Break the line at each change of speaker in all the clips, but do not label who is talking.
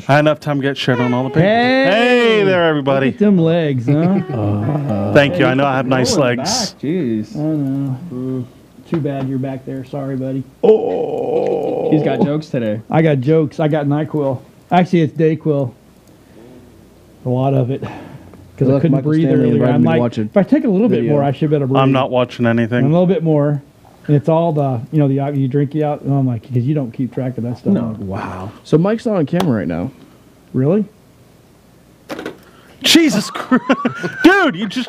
I had enough time to get shared on all the pages.
Hey,
there, everybody.
Look at them legs, huh?
Thank you. I know I have nice legs.
Back. Jeez.
I know. Too bad you're back there. Sorry, buddy.
Oh. He's got jokes today.
I got jokes. I got NyQuil. Actually, it's DayQuil. A lot of it. Because I couldn't breathe earlier. I'm like, if I take a little bit more, I should better breathe.
I'm not watching anything.
And a little bit more. And it's all the, you drink you out. And I'm like, because you don't keep track of that stuff.
No. Wow. So Mike's not on camera right now.
Really?
Jesus Christ. Dude, you just...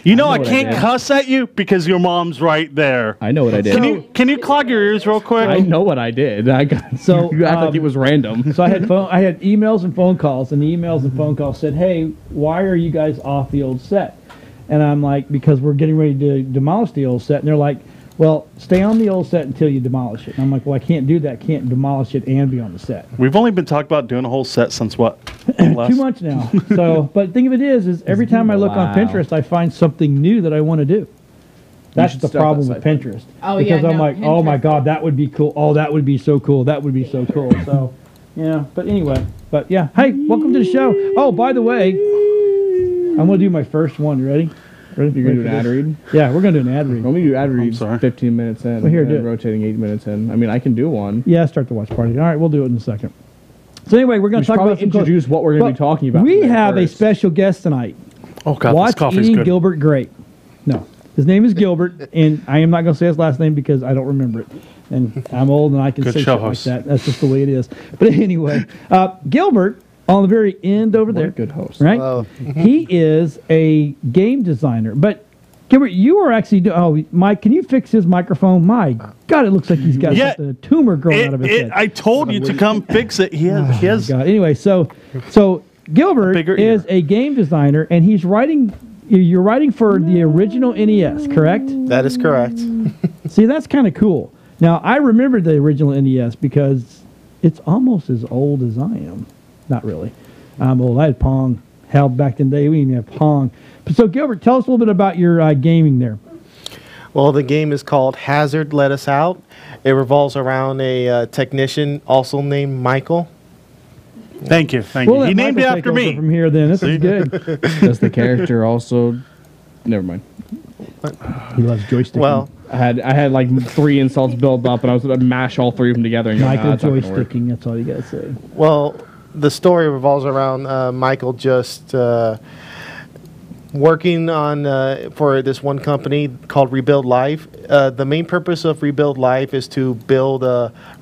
I can't cuss at you because your mom's right there.
I know what I did.
Can you clog your ears real quick?
I know what I did. You act like it was random.
So I had emails and phone calls, and the emails and phone calls said, "Hey, why are you guys off the old set?" And I'm like, "Because we're getting ready to demolish the old set." And they're like, "Well, stay on the old set until you demolish it." And I'm like, "Well, I can't do that. Can't demolish it and be on the set."
We've only been talking about doing a whole set since what?
2 months now. So, but the thing of it is every time I look on Pinterest, I find something new that I want to do. That's the problem with Pinterest. Because I'm like, oh my God, that would be cool. Oh, that would be so cool. That would be so cool. So, yeah. But anyway, hey, welcome to the show. Oh, by the way, I'm going to do my first one. You ready?
You're going to do an ad read?
Yeah, we're going to do an ad read.
Let me do ad reads 15 minutes in.
Well, here, do it.
Rotating 8 minutes in. I mean, I can do one.
Yeah, start the watch party. All right, we'll do it in a second. So anyway, we're going to talk about
introduce what we're going to be talking about.
We have a special guest tonight.
Oh God,
Watch
this coffee's
Eating
good.
Gilbert Grape. No, his name is Gilbert, and I am not going to say his last name because I don't remember it. And I'm old and I can say shit like that. That's just the way it is. But anyway, Gilbert, on the very end over there,
good host,
right? He is a game designer, but. Gilbert, you are actually Mike, can you fix his microphone? My God, it looks like he's got a tumor growing out of his head.
I told you to come fix it. He has.
God. Anyway, so Gilbert is a game designer, and he's writing. You're writing for the original NES, correct?
That is correct.
See, that's kind of cool. Now, I remember the original NES because it's almost as old as I am. Not really. I'm old. I had Pong. Hell, back in the day, we didn't have Pong. So, Gilbert, tell us a little bit about your gaming there.
Well, the game is called Hazard Let Us Out. It revolves around a technician also named Michael.
Thank you. He named it after me.
From here, then. This is good.
Does the character also... Never mind.
He loves joysticking.
Well,
I had like 3 insults built up, and I was going to mash all 3 of them together. And
Michael joysticking, that's all you got to say.
Well, the story revolves around Michael just... working on for this one company called Rebuild Life. The main purpose of Rebuild Life is to build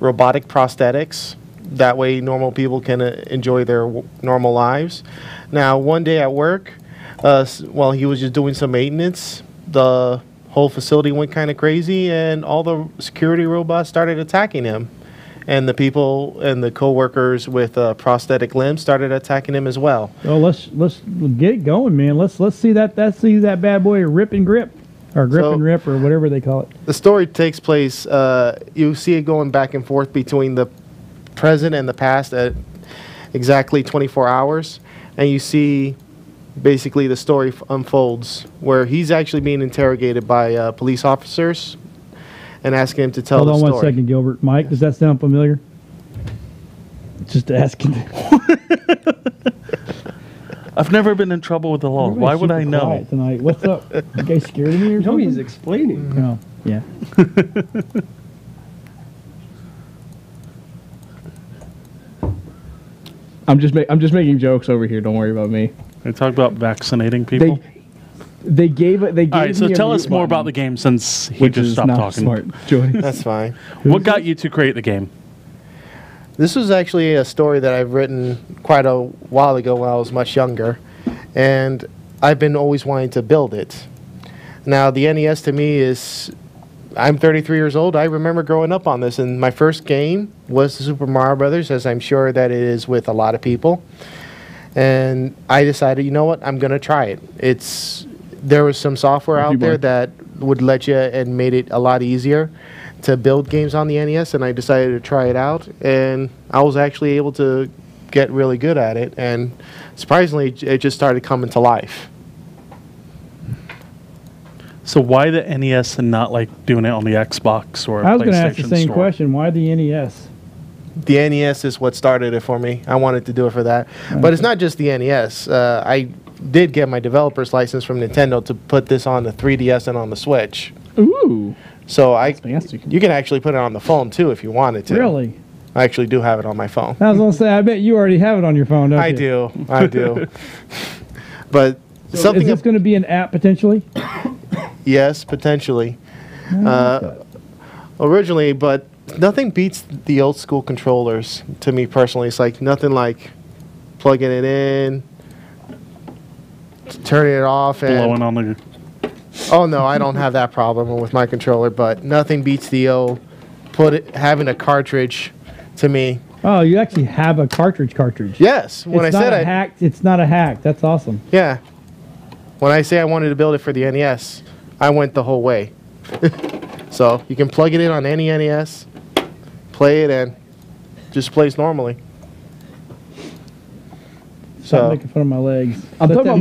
robotic prosthetics. That way normal people can enjoy their normal lives. Now, one day at work, while he was just doing some maintenance, the whole facility went kind of crazy, and all the security robots started attacking him. And the people and the co-workers with prosthetic limbs started attacking him as well.
Oh, let's get it going, man. Let's see that bad boy rip and grip, or grip and rip, or whatever they call it.
The story takes place. You see it going back and forth between the present and the past at exactly 24 hours, and you see basically the story unfolds where he's actually being interrogated by police officers. And asking him to tell the story.
Hold on 1 second, Gilbert. Mike, does that sound familiar? Just asking.
I've never been in trouble with the law. Why would I know?
Tonight. What's up? You guys scared of me or something?
No, he's explaining.
No. Yeah.
I'm just making jokes over here. Don't worry about me.
They talk about vaccinating people.
They gave
All right, so tell us more about the game since he just stopped talking.
Smart choice.
That's fine.
What got you to create the game?
This was actually a story that I've written quite a while ago when I was much younger, and I've been always wanting to build it. Now, the NES to me is... I'm 33 years old. I remember growing up on this, and my first game was the Super Mario Brothers, as I'm sure that it is with a lot of people. And I decided, you know what, I'm going to try it. There was some software out there that would let you and made it a lot easier to build games on the NES, and I decided to try it out, and I was actually able to get really good at it, and surprisingly, it just started coming to life.
So why the NES and not like doing it on the Xbox or
I was going to ask the
PlayStation
same
Store?
question. Why the NES?
the NES is what started it for me. I wanted to do it for that. But it's not just the NES. I did get my developer's license from Nintendo to put this on the 3DS and on the Switch.
Ooh.
So
fancy.
you can actually put it on the phone too if you wanted to.
Really?
I actually do have it on my phone.
I was going to say, I bet you already have it on your phone, don't you?
I do. But
so something is this going to be an app potentially?
Yes, potentially. Originally, but nothing beats the old school controllers to me personally. It's like nothing like plugging it in, turning it off, and
blowing on the.
Oh no, I don't have that problem with my controller, but nothing beats the old having a cartridge to me.
Oh, you actually have a cartridge.
Yes, when
it's
I said
it's not a hack. That's awesome.
Yeah, when I say I wanted to build it for the NES, I went the whole way. So you can plug it in on any NES, play it, and just plays normally.
Stop making fun of my legs.
I'm talking about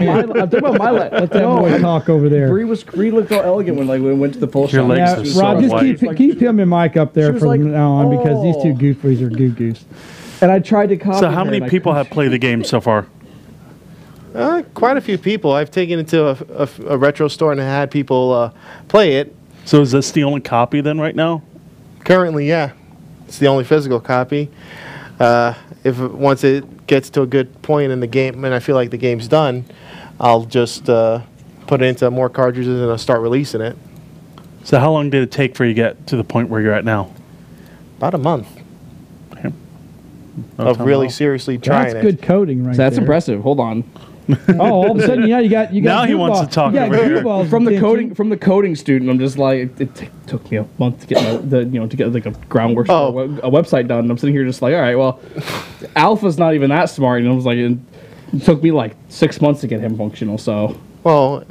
my legs.
Let that boy talk over there.
Bree looked all elegant when we went to the pole shop.
Legs are so
Rob, just keep him and Mike up there from now on because these two goofies are goo-goos.
And I tried to copy.
So how many people have played the game so far?
Quite a few people. I've taken it to a retro store and had people play it.
So is this the only copy then right now?
Currently, yeah. It's the only physical copy. Once it gets to a good point in the game and I feel like the game's done, I'll just put it into more cartridges and I'll start releasing it.
So how long did it take for you to get to the point where you're at now?
About a month.
Okay.
Of really seriously trying it.
That's good coding right
there. That's
there.
impressive. Hold on.
All of a sudden, you got
now he wants to talk over here.
From the coding student. I'm just like it took me a month to get to get like a groundwork for a website done. And I'm sitting here just like, all right, well, Alpha's not even that smart, and I was like, it took me like 6 months to get him functional. So
well,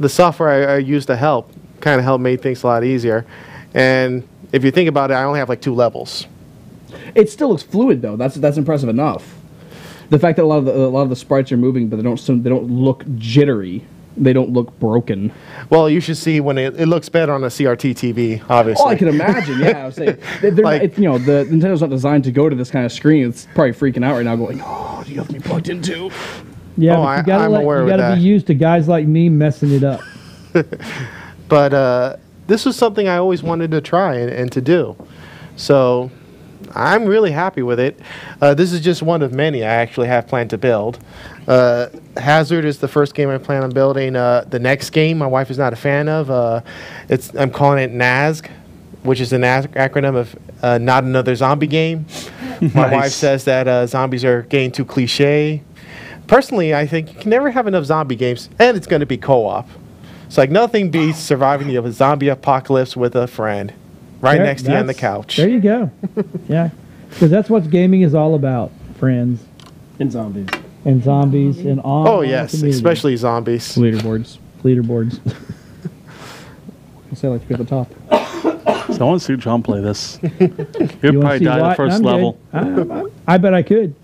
the software I used to help kind of helped make things a lot easier, and if you think about it, I only have like 2 levels.
It still looks fluid though. That's impressive enough. The fact that a lot of the sprites are moving, but they don't look jittery. They don't look broken.
Well, you should see when it looks better on a CRT TV, obviously.
Oh, I can imagine. Yeah, I was saying, the Nintendo's not designed to go to this kind of screen. It's probably freaking out right now, going, "Oh, do you have me plugged into?"
Yeah, but you gotta be used to guys like me messing it up.
But this was something I always wanted to try and to do, so I'm really happy with it. This is just one of many I actually have planned to build. Hazard is the first game I plan on building. The next game my wife is not a fan of. I'm calling it NASG, which is an acronym of Not Another Zombie Game. My wife says that zombies are getting too cliche. Personally, I think you can never have enough zombie games, and it's going to be co-op. It's like nothing beats surviving a zombie apocalypse with a friend. Right next to you on the couch.
There you go. Yeah. Because that's what gaming is all about. Friends.
And zombies.
And zombies. And all.
Oh, yes. Especially zombies.
Leaderboards. I'll say like to be at the top.
So I want to see John play this. He'll probably die the first level.
I bet I could.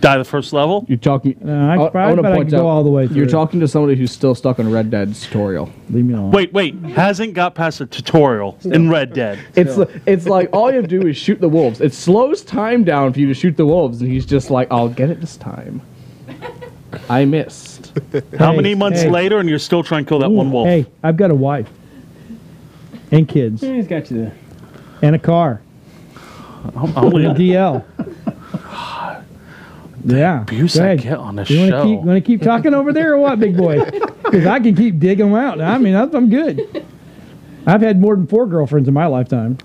Die the first level?
You're talking.
I bet I could go all the way through.
You're talking to somebody who's still stuck on Red Dead's tutorial.
Leave me alone.
Wait. Hasn't got past a tutorial in Red Dead.
It's like all you have to do is shoot the wolves. It slows time down for you to shoot the wolves, and he's just like, I'll get it this time. I missed.
How many months later, and you're still trying to kill that one wolf?
Hey, I've got a wife. And kids.
Yeah, he's got you there.
And a car.
I'm
and a DL. Yeah.
Abuse I get on this
show.
You
want to keep talking over there or what, big boy? Because I can keep digging them out. I mean, I'm good. I've had more than 4 girlfriends in my lifetime.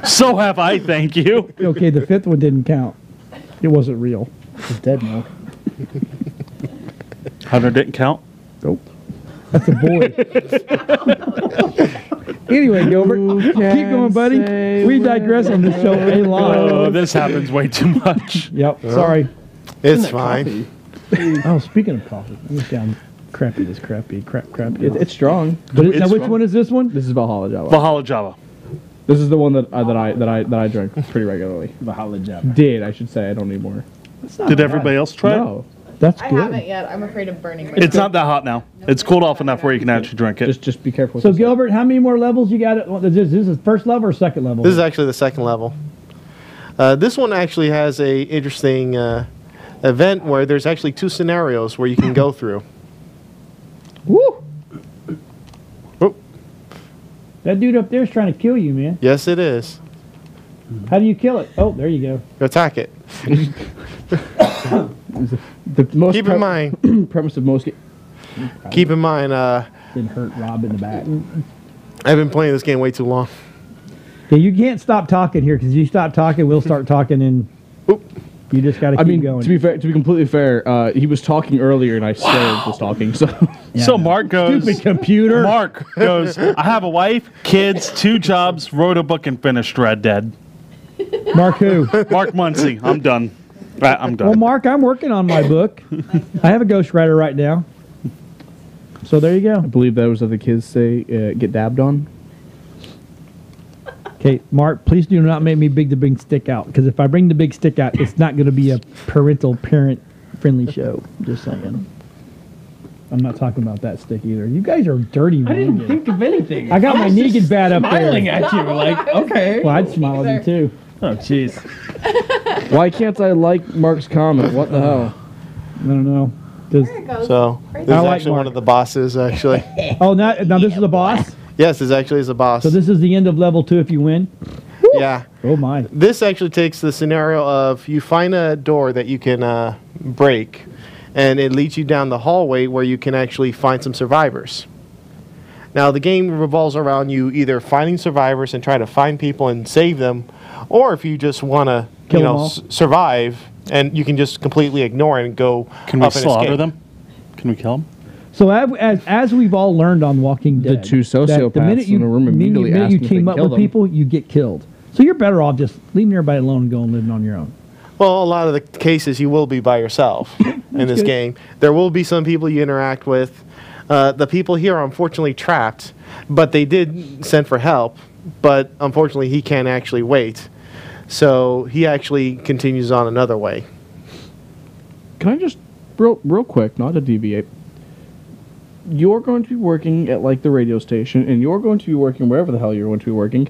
So have I, thank you.
Okay, the 5th one didn't count. It wasn't real. It was dead milk.
Hunter didn't count?
Nope. That's a boy. Anyway, Gilbert, keep going, buddy. We digress on this show a lot.
Oh, this happens way too much.
Yep, sorry.
It's fine.
Oh, speaking of coffee, I'm just down crappy.
It's strong.
Now, which one is this one?
This is Valhalla Java.
Valhalla Java.
This is the one that I drink pretty regularly.
Valhalla Java.
I should say. I don't need more.
Did everybody else try it?
No.
That's
I
good.
haven't yet. I'm afraid of burning my
It's not that hot now. It's cooled off enough where you can actually drink it.
Just be careful.
So, Gilbert, how many more levels you got? This is first level or second level?
This is actually the second level. This one actually has a interesting event where there's actually 2 scenarios where you can go through.
Woo!
Oh.
That dude up there is trying to kill you, man.
Yes, it is.
How do you kill it? Oh, there you go.
Attack it.
The most
Keep in mind.
premise of most.
Keep in mind.
Didn't hurt Rob in the back.
I've been playing this game way too long.
Yeah, you can't stop talking here because you stop talking, we'll start talking, and you just got to keep going.
To be fair, to be completely fair, he was talking earlier, and I still was talking. So,
So Mark goes.
Stupid computer.
Mark goes. I have a wife, kids, 2 jobs, wrote a book, and finished Red Dead.
Mark who?
Mark Muncie. I'm done. I'm done.
Well, Mark, I'm working on my book. I have a ghostwriter right now. So there you go.
I believe that was what the kids say. Get dabbed on.
Okay, Mark, please do not make me bring the big stick out, because if I bring the big stick out, it's not going to be a parent-friendly show. Just saying. I'm not talking about that stick either. You guys are dirty.
I didn't think of anything.
I got my Negan bat up there.
Smiling at you, like, okay.
Well, I'd smile at you too.
Oh, jeez.
Why can't I like Mark's comment? What the hell?
I don't know. Does-
There it goes.
So this is
I like
actually
Mark.
one of the bosses. Actually,
oh, now this is the boss.
yes, this actually is a boss.
So this is the end of level 2 if you win.
Yeah.
Oh my.
This actually takes the scenario of you find a door that you can break, and it leads you down the hallway where you can actually find some survivors. Now, the game revolves around you either finding survivors and try to find people and save them, or if you just want to,
Kill them all.
survive, and you can just completely ignore it and go
Can we
up and
slaughter
escape.
them? Can we kill them?
So as we've all learned on Walking Dead,
2
that the
sociopaths
minute you,
in the room immediately
minute
asked
you
them if they
team
could
up
kill
with
them.
people, you get killed. So you're better off just leaving everybody alone and going living on your own.
Well, a lot of the cases you will be by yourself in this
good.
game. There will be some people you interact with. The people here are unfortunately trapped, but they did send for help, but unfortunately he can't actually wait. So he actually continues on another way.
Can I just, real quick, not to deviate, you're going to be working at, like, the radio station, and you're going to be working wherever the hell you're going to be working.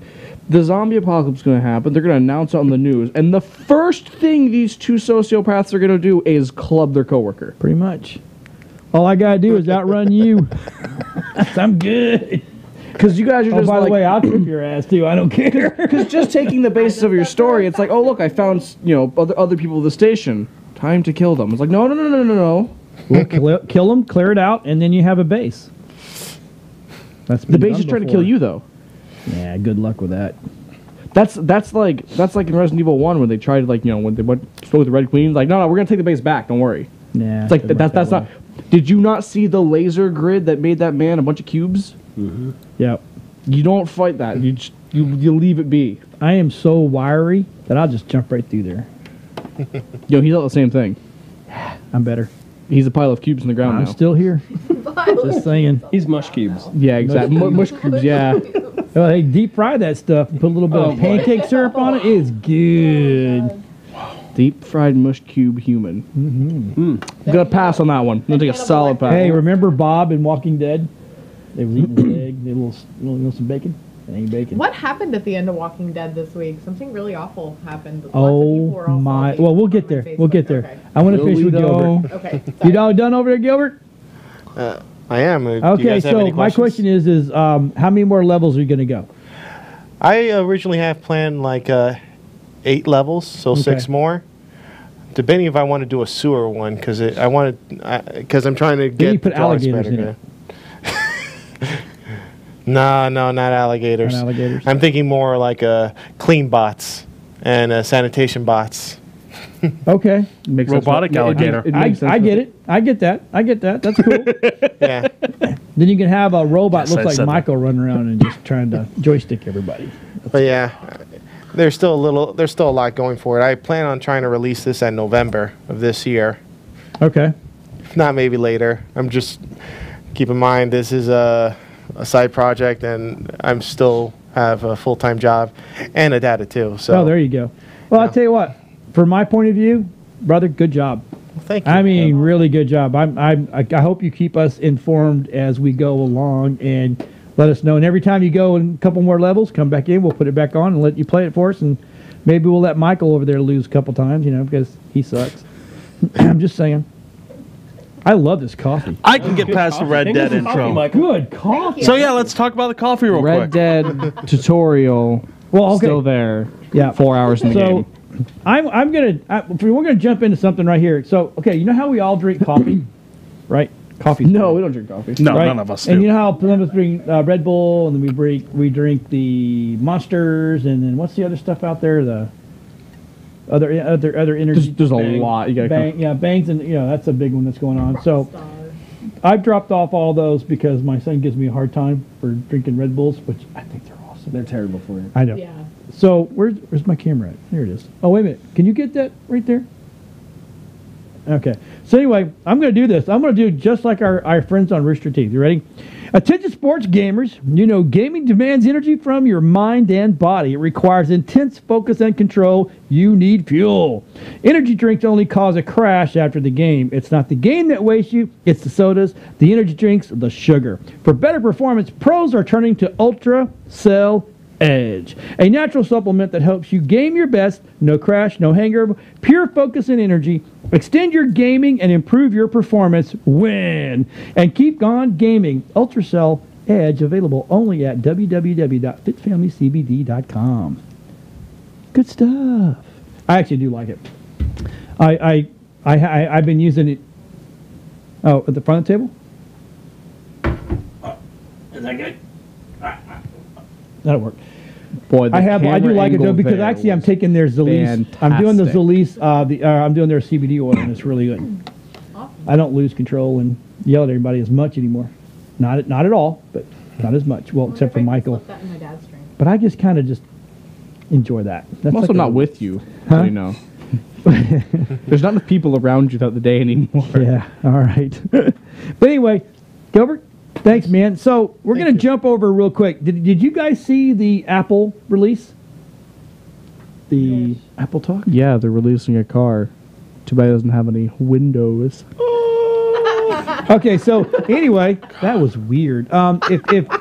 The zombie apocalypse is going to happen. They're going to announce it on the news, and the first thing these 2 sociopaths are going to do is club their coworker.
Pretty much. All I gotta do is outrun you. I'm good.
Because you guys are just
by
like,
the way, I'll trip your ass too. I don't care.
because just taking the basis of your story, it's like, oh look, I found other people at the station. Time to kill them. It's like, no.
We'll kill them, clear it out, and then you have a base. That's
The base is trying to kill you though.
Yeah, good luck with that.
That's like in Resident Evil 1 when they tried when they went with the Red Queen. Like, no, we're gonna take the base back. Don't worry.
Nah,
It's like
doesn't work
that's
that
not.
way.
Did you not see the laser grid that made that man a bunch of cubes?
Yep.
You don't fight that. You leave it be.
I am so wiry that I'll just jump right through there.
He's not the same thing.
I'm better.
He's a pile of cubes in the ground
I'm
now.
still here. Just saying.
He's mush cubes.
Yeah, exactly. Mush cubes. Yeah.
Oh, hey, deep fry that stuff and put a little bit of pancake syrup on it. It's good.
Deep fried mush cube human. I'm gonna pass on that one. I'm gonna take a solid pass.
Hey, remember Bob in Walking Dead? They was eating his egg. They had a little some bacon. It ain't bacon.
What happened at the end of Walking Dead this week? Something really awful happened. Lots of people
Oh
were all
my!
salty
Well, we'll
on
get
my
there.
Facebook.
We'll get there.
Okay.
I want to finish with
Really, though?
Gilbert.
Okay.
You
sorry.
all done over there, Gilbert?
I am. Do you
Okay,
guys have
so
any
my
questions?
question is how many more levels are you going to go?
I originally have planned like 8 levels, so 6 more. Depending if I want to do a sewer one, because I'm trying to get
you put
the drawings
alligators
better.
in it.
No, not alligators.
Not alligators.
I'm thinking more like clean bots and sanitation bots.
Okay,
Makes sense.
Robotic alligator.
It
I
makes sense.
get it. I get that. That's cool.
Yeah.
Then you can have a robot
Yes, I
look like
said that.
Michael running around and just trying to joystick everybody.
But yeah, there's still a lot going for it. I plan on trying to release this in November of this year.
Okay.
If not, maybe later. I'm just keep in mind this is a side project, and I'm still have a full-time job and a data too. So
Oh, there you go. Well,
Yeah.
I'll tell you what. From my point of view, brother, good job.
thank you.
I mean, really good job. I hope you keep us informed as we go along and let us know. And every time you go in a couple more levels, come back in. We'll put it back on and let you play it for us and Maybe we'll let Michael over there lose a couple times, because he sucks. I'm just saying. I love this coffee.
I can get past the Red Dead intro.
Good coffee.
So yeah, let's talk about the coffee real quick.
Red Dead tutorial.
Well, okay.
Still there.
Yeah.
4 hours in the game.
We're gonna jump into something right here. So, okay, you know how we all drink coffee, right? Coffee.
No, we don't drink coffee.
No,
right?
none of us do.
And you know how some of us drink Red Bull, and then we drink the Monsters, and then what's the other stuff out there? The other energy.
There's a lot. You gotta
Bangs, and that's a big one that's going on. So I've dropped off all those because my son gives me a hard time for drinking Red Bulls, which I think they're awesome.
They're terrible for you.
I know.
Yeah.
So where's my camera at? There it is. Oh, wait a minute. Can you get that right there? Okay. So anyway, I'm going to do this. I'm going to do just like our friends on Rooster Teeth. You ready? Attention sports gamers. Gaming demands energy from your mind and body. It requires intense focus and control. You need fuel. Energy drinks only cause a crash after the game. It's not the game that wastes you. It's the sodas, the energy drinks, the sugar. For better performance, pros are turning to Ultra Cell Edge, a natural supplement that helps you game your best. No crash, no hangover, pure focus and energy. Extend your gaming and improve your performance. Win and keep on gaming. Ultracell Edge available only at www.fitfamilycbd.com. Good stuff. I actually do like it. I've been using it. Oh, at the front of the table. Is that good? That'll work.
Boy,
I do like it though because actually I'm taking their Zalise. I'm doing the Zalise. I'm doing their CBD oil and it's really good.
Awesome.
I don't lose control and yell at everybody as much anymore. Not at all, but not as much. Well, except for Michael.
That in my dad's drink.
But I just kind of just enjoy that.
I'm also not with you.
Huh?
There's not enough people around you throughout the day anymore.
Yeah. All right. But anyway, Gilbert. Thanks, man. So we're going to jump over real quick. Did you guys see the Apple release? The Apple Talk?
Yeah, they're releasing a car. Too bad it doesn't have any windows.
Okay, so anyway, that was weird. I forgot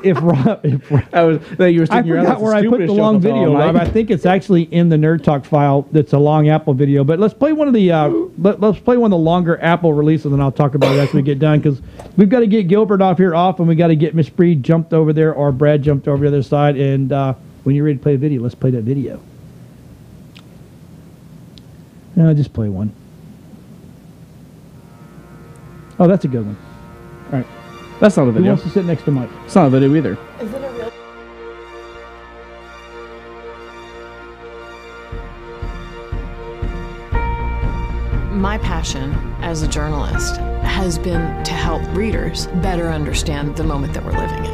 where I put the long video. Rob. I think it's actually in the Nerd Talk file. That's a long Apple video. But let's play one of the let's play one of the longer Apple releases, and I'll talk about it as we get done because we've got to get Gilbert off, and we got to get Miss Bree jumped over there, or Brad jumped over the other side. And when you're ready to play a video, let's play that video. No, just play one. Oh, that's a good one. All right.
That's not a
Who
video.
wants to sit next to Mike?
It's not a video either.
Is it a real?
My passion as a journalist has been to help readers better understand the moment that we're living in.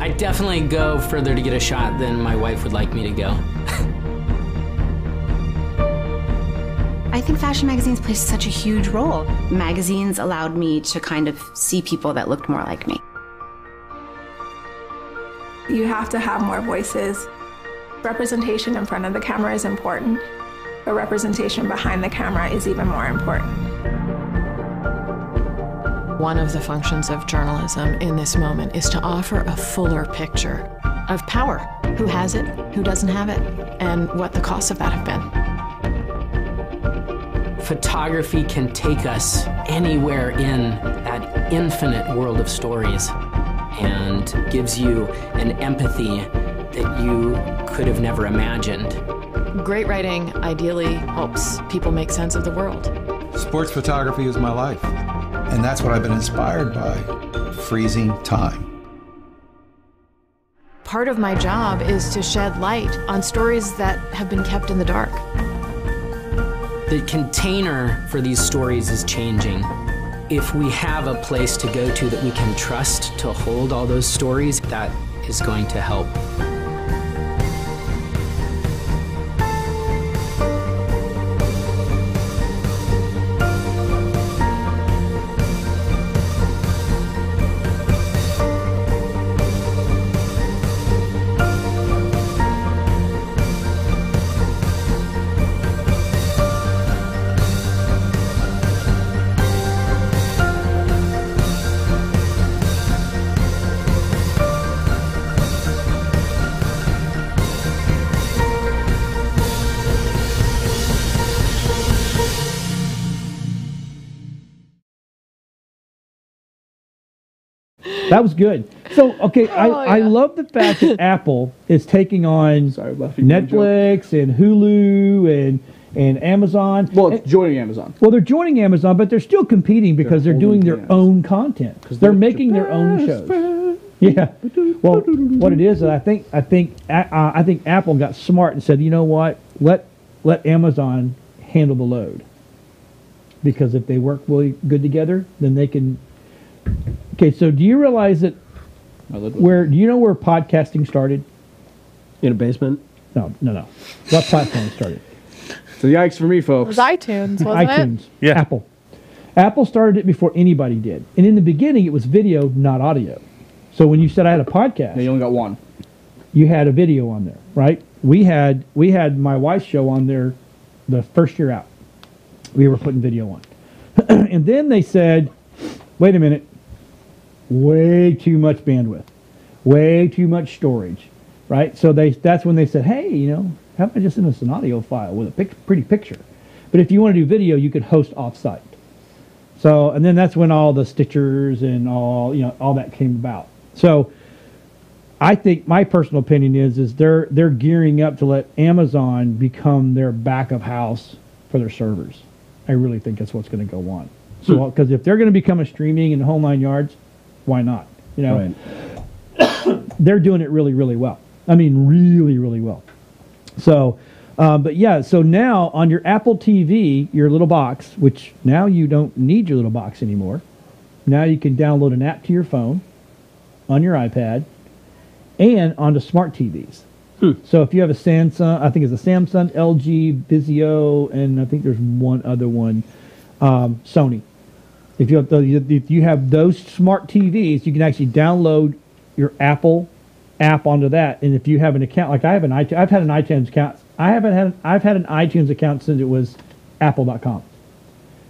I definitely go further to get a shot than my wife would like me to go.
I think fashion magazines play such a huge role. Magazines allowed me to kind of see people that looked more like me.
You have to have more voices. Representation in front of the camera is important, but representation behind the camera is even more important.
One of the functions of journalism in this moment is to offer a fuller picture of power. Who has it, who doesn't have it, and what the costs of that have been.
Photography can take us anywhere in that infinite world of stories and gives you an empathy that you could have never imagined.
Great writing ideally helps people make sense of the world.
Sports photography is my life, and that's what I've been inspired by, freezing time.
Part of my job is to shed light on stories that have been kept in the dark.
The container for these stories is changing. If we have a place to go to that we can trust to hold all those stories, that is going to help.
That was good. So, okay, I love the fact that Apple is taking on Netflix and Hulu and Amazon.
Well, it's joining Amazon.
Well, they're joining Amazon, but they're still competing because they're doing their own content. They're making their own shows. Yeah. Well, what it is, I think Apple got smart and said, you know what? Let Amazon handle the load, because if they work really good together, then they can. Okay, so do you realize that do you know where podcasting started?
In a basement?
No. What platform started?
So yikes for me, folks.
It was iTunes, wasn't
iTunes.
it?
Yeah.
Apple started it before anybody did. And in the beginning, it was video, not audio. So when you said I had a podcast,
you only got one.
You had a video on there, right? We had my wife's show on there the first year out. We were putting video on. And then they said, wait a minute, way too much bandwidth, way too much storage, right? So that's when they said, hey, how about just send us an audio file with a pretty picture? But if you want to do video, you could host offsite. So, and then that's when all the Stitchers and all that came about. So I think my personal opinion is they're gearing up to let Amazon become their back of house for their servers. I really think that's what's going to go on. So, because if they're going to become a streaming in the whole 9 yards, why not? Right. They're doing it really, really well. I mean, really, really well. So, but yeah, so now on your Apple TV, your little box, which now you don't need your little box anymore. Now you can download an app to your phone, on your iPad, and onto smart TVs. So if you have a Samsung, I think it's a Samsung, LG, Vizio, and I think there's one other one, Sony. If you have those smart TVs, you can actually download your Apple app onto that. And if you have an account, like I have I've had an iTunes account. I've had an iTunes account since it was Apple.com.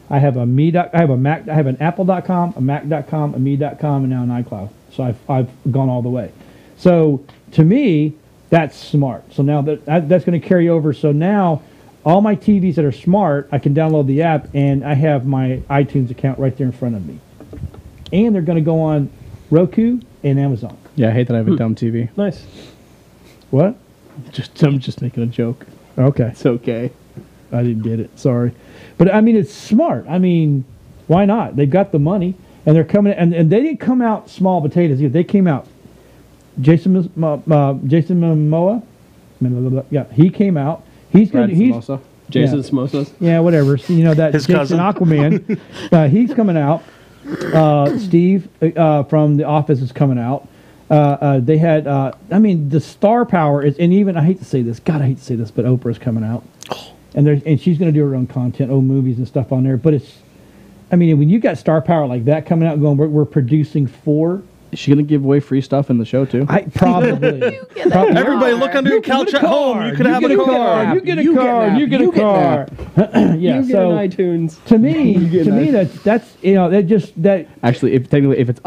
I have a Mac, I have an Apple.com, a Mac.com, a me.com, and now an iCloud. So I've gone all the way. So to me, that's smart. So now that's going to carry over. So now all my TVs that are smart, I can download the app, and I have my iTunes account right there in front of me. And they're going to go on Roku and Amazon.
Yeah, I hate that I have a dumb TV.
Nice.
What?
I'm just making a joke.
Okay.
It's okay.
I didn't get it. Sorry. But, I mean, it's smart. I mean, why not? They've got the money, and they're coming, and they didn't come out small potatoes either. They came out. Jason Momoa, yeah, he came out. He's
Jason Samosas.
Yeah, whatever. So, that
his
Jason
cousin.
Aquaman. He's coming out. Steve from The Office is coming out. They had, the star power is, and even I hate to say this, but Oprah's coming out, and she's going to do her own content, movies and stuff on there. But when you got star power like that coming out, and going, we're producing 4.
Is she going to give away free stuff in the show, too?
Probably.
Everybody look under your couch at home. You could have a car.
You get a car. You get a car. Yeah,
you get an iTunes.
To me, that's that.
Actually, if it's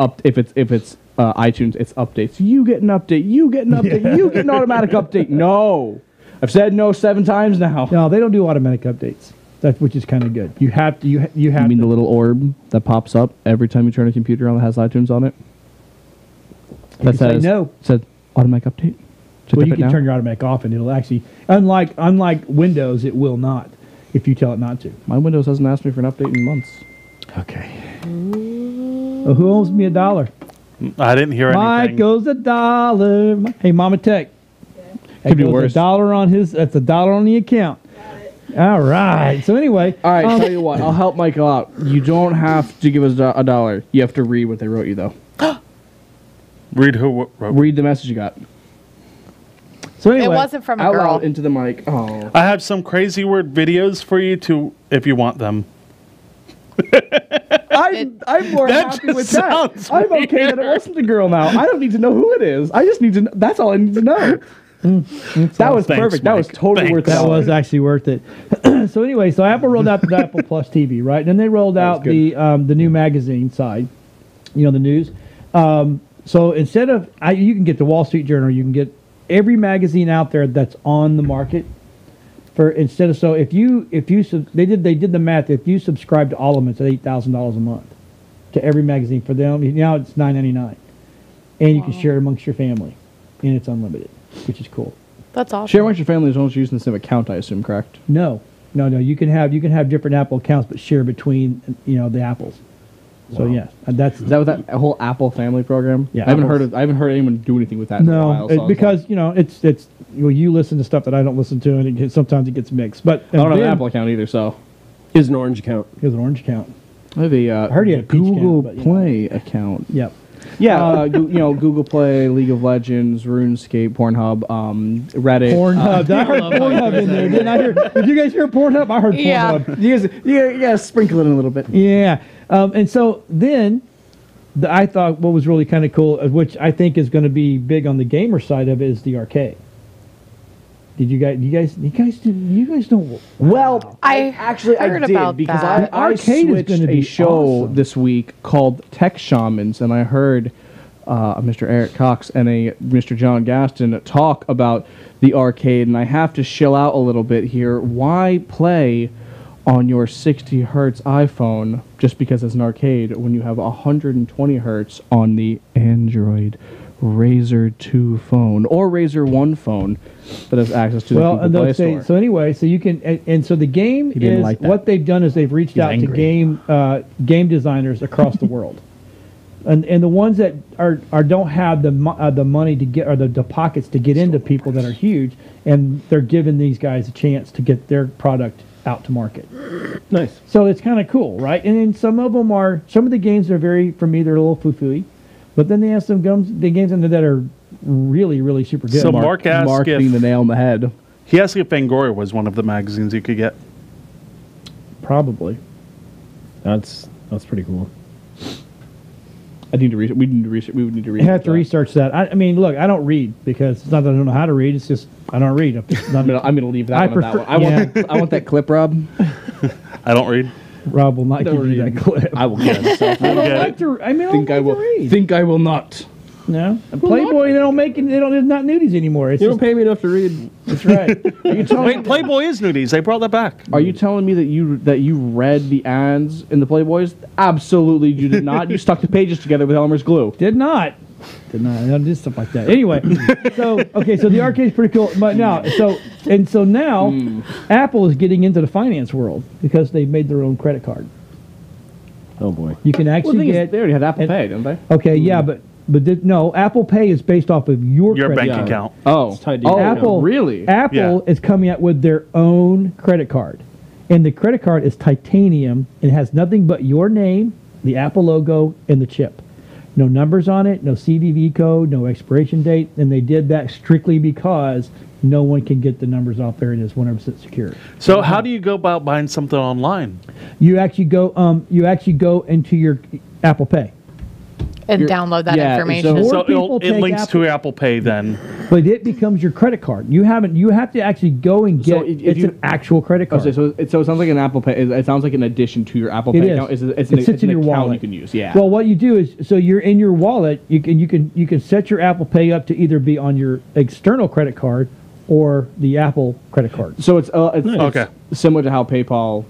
iTunes, it's updates. You get an update. You get an update. You get an automatic update. No, I've said no 7 times now.
No, they don't do automatic updates. Which is kind of good. You have to. You mean
the little orb that pops up every time you turn a computer on that has iTunes on it? That says no. Said automatic update.
Well, you can turn your automatic off, and it'll actually, unlike Windows, it will not if you tell it not to.
My Windows hasn't asked me for an update in months.
Okay. Oh, who owes me $1?
I didn't hear anything.
Mike owes $1. Hey, Mama Tech.
Could be worse.
$1 on his. That's $1 on the account. All right. So anyway,
all right. Tell you what, I'll help Michael out. You don't have to give us $1. You have to read what they wrote you, though.
Read who?
Read the message you got.
So anyway,
it wasn't from a
out
girl.
loud into the mic. Oh.
I have some crazy word videos for you if you want them.
I'm more happy with that. I'm okay that it wasn't a girl now. I don't need to know who it is. I just need to. That's all I need to know. That was perfect. Mike. That was totally worth it.
That was actually worth it. So anyway, so Apple rolled out the Apple Plus TV, right? And then they rolled out the new magazine side. The news. So instead of you can get the Wall Street Journal, you can get every magazine out there that's on the market. They did the math. If you subscribe to all of them, it's at $8,000 a month to every magazine. For them now it's $9.99. and you can share it amongst your family, and it's unlimited, which is cool.
That's awesome.
Share amongst your family as long as you're using the same account, I assume, correct?
No. You can have different Apple accounts, but share between the apples. So yeah,
is that what that whole Apple family program?
Yeah,
I haven't heard anyone do anything with that. In a while, so
because it's you listen to stuff that I don't listen to, and sometimes it gets mixed. But
I don't have an Apple account either, so
he has an Orange account.
He has an Orange account.
I have a
I heard he had a Peach
Google
account, but,
Play account.
Yep.
Yeah, Google Play, League of Legends, RuneScape, Pornhub, Reddit.
Pornhub. I heard Pornhub in there. Didn't I hear? Did you guys hear Pornhub? I heard Pornhub.
You guys sprinkle it in a little bit.
Yeah. And so then I thought what was really kind of cool, which I think is going to be big on the gamer side of it, is the arcade. Did you guys don't?
Well, I
heard
did
about
because
that.
I
Arcade is
switched
gonna
a
be
show
awesome.
this week called Tech Shamans, and I heard Mr. Eric Cox and Mr. John Gaston talk about the arcade, and I have to chill out a little bit here. Why play on your 60 hertz iPhone just because it's an arcade when you have 120 hertz on the Android Razr 2 phone or Razr 1 phone that has access to the Google Play Store?
So anyway, so you can, and so the game is
like that.
what they've done is they've reached out to game designers across the world, and the ones that are don't have the money to get, or the pockets to get into people that are huge, and they're giving these guys a chance to get their product out to market.
Nice.
So it's kind of cool, right? And then some of the games are for me, they're a little foo-fooey. But then they have the games in there that are really, really super good.
So Mark asked
hitting the nail on the head.
He asked if Fangoria was one of the magazines you could get.
Probably.
That's pretty cool.
We need to research. We would need to research.
I have to research that. I mean, look, I don't read because it's not that I don't know how to read. It's just I don't read.
I'm gonna leave that one. I want that clip, Rob.
I don't read.
Rob will not give you that clip.
I will get it.
I don't like to. I mean,
think I will.
Read.
Think I will not.
No, Playboy. They don't make it. It's not nudies anymore.
You don't pay me enough to read.
That's right.
Wait, Playboy is nudies. They brought that back.
Are you telling me that you read the ads in the Playboys? Absolutely, you did not. You stuck the pages together with Elmer's glue.
Did not. I don't do stuff like that. Anyway, so the arcade's pretty cool. But now, now, Apple is getting into the finance world because they made their own credit card.
Oh boy!
You can actually get.
They already had Apple Pay, didn't they?
Okay, yeah, but no, Apple Pay is based off of your credit
bank account.
Oh,
Apple
really?
Apple is coming out with their own credit card, and the credit card is titanium and it has nothing but your name, the Apple logo, and the chip. No numbers on it, no CVV code, no expiration date, and they did that strictly because no one can get the numbers off there. It is 100% secure.
So how do you go about buying something online?
You actually go into your Apple Pay.
And download that information.
So it links to Apple Pay then.
But it becomes your credit card. You have to actually go and get an actual credit card.
Okay, so it sounds like an Apple Pay. It sounds like an addition to your Apple Pay account.
It sits in your wallet.
You can use. Yeah.
Well, what you do is, so you're in your wallet. You can set your Apple Pay up to either be on your external credit card or the Apple credit card.
So it's
okay.
Similar to how PayPal.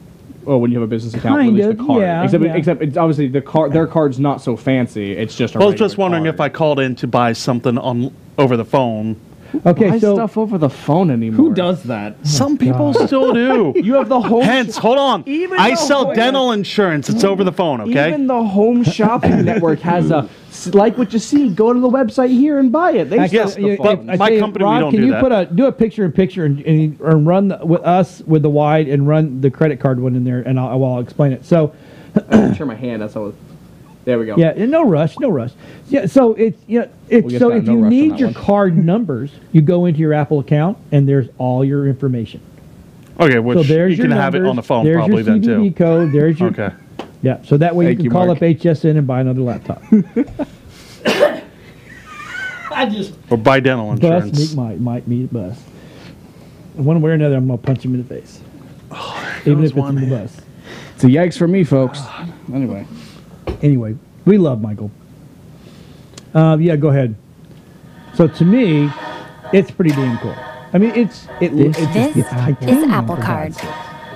Or when you have a business account, release the card.
Yeah,
except it's obviously their card's not so fancy. It's just.
I was just wondering if I called in to buy something over the phone.
Okay,
buy
so
stuff over the phone anymore.
Who does that?
Some people still do.
You have the home.
Hence, hold on. I sell dental insurance. It's over the phone. Okay.
Even the Home Shopping Network has a like what you see. Go to the website here and buy it. They
yes, but my company we don't
do
that.
Can you do a picture-in-picture and run with the wide and run the credit card one in there, and I'll explain it. So,
turn my hand. That's all. There we go.
Yeah, no rush. Yeah, so if you need your card numbers, you go into your Apple account and there's all your information.
Okay, which
so there's
you can have it on the phone probably then too.
There's your CVV code. There's your
okay.
Yeah, so that way you can call
Mark.
up HSN and buy another laptop.
Or buy dental insurance.
Bus might meet a bus. One way or another, I'm gonna punch him in the face. Even if it's in the bus.
It's a yikes for me, folks.
Anyway, we love Michael. Yeah, go ahead. So to me, it's pretty damn cool. I mean,
This is Apple Card,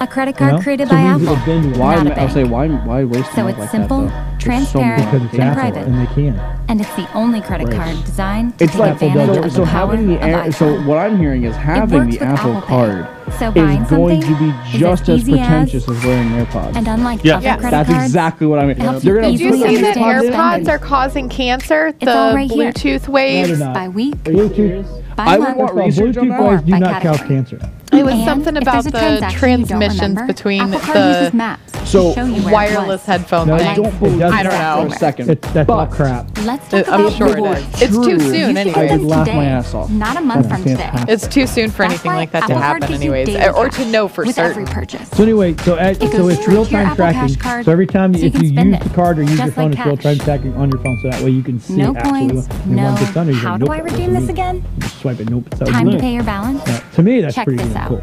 a credit card created by Apple.
Why waste?
So it's simple,
transparent
because
it's Apple,
private.
and they can.
And it's the only credit card designed to
It's
take
like
advantage of the power
having the
of
so what I'm hearing is having
works
the
with
Apple
Apple Pay.
Card
So
is
buying
going to
something
be
is
just
as
as
easy as-
pretentious as wearing AirPods.
And unlike
Yeah.
other credit
That's
cards,
exactly what I mean.
helps
They're
you
gonna
Did you
easily
see that
understand
AirPods
spending.
are causing cancer?
It's all
The
right here.
Bluetooth waves?
by week,
Bluetooth.
by
I would
month,
want research on
Bluetooth
that.
or
waves do
by
not cause
category.
cancer.
It was
And
something
if
about
there's a
the
transaction you don't
transmissions
remember,
between
Apple Card uses
the
maps to
So
show you where it
wireless
was.
headphone
No,
thing.
I don't believe
I don't
for
know.
a second.
That's all
But
crap.
Let's talk
I'm
about
sure it
rewards.
is. It's too
True.
soon
You should
anyway.
get
I would
them
laugh my
today,
ass off.
not a month from today.
It's too soon for
That's
anything
why
like that to
Apple Card
happen
gives you
anyways.
daily
Or
cash
to know for
with every
certain.
purchase.
So anyway, so
It goes
it's
straight to your
real-time
Apple Cash
tracking.
card,
So every time
so you
if
can
you
spend
use
it,
the card or use your
just
phone,
like
it's real-time
cash.
tracking on your phone. So that way you can see
No
absolutely
points,
when
no.
one gets done. You're
How
like,
do
nope,
I
that
redeem
wasn't
this
me.
again?
Just swipe it. Nope, it's that
Time
was
to
me.
pay your balance.
Yeah, to me, that's
Check
pretty
this
damn
out.
cool.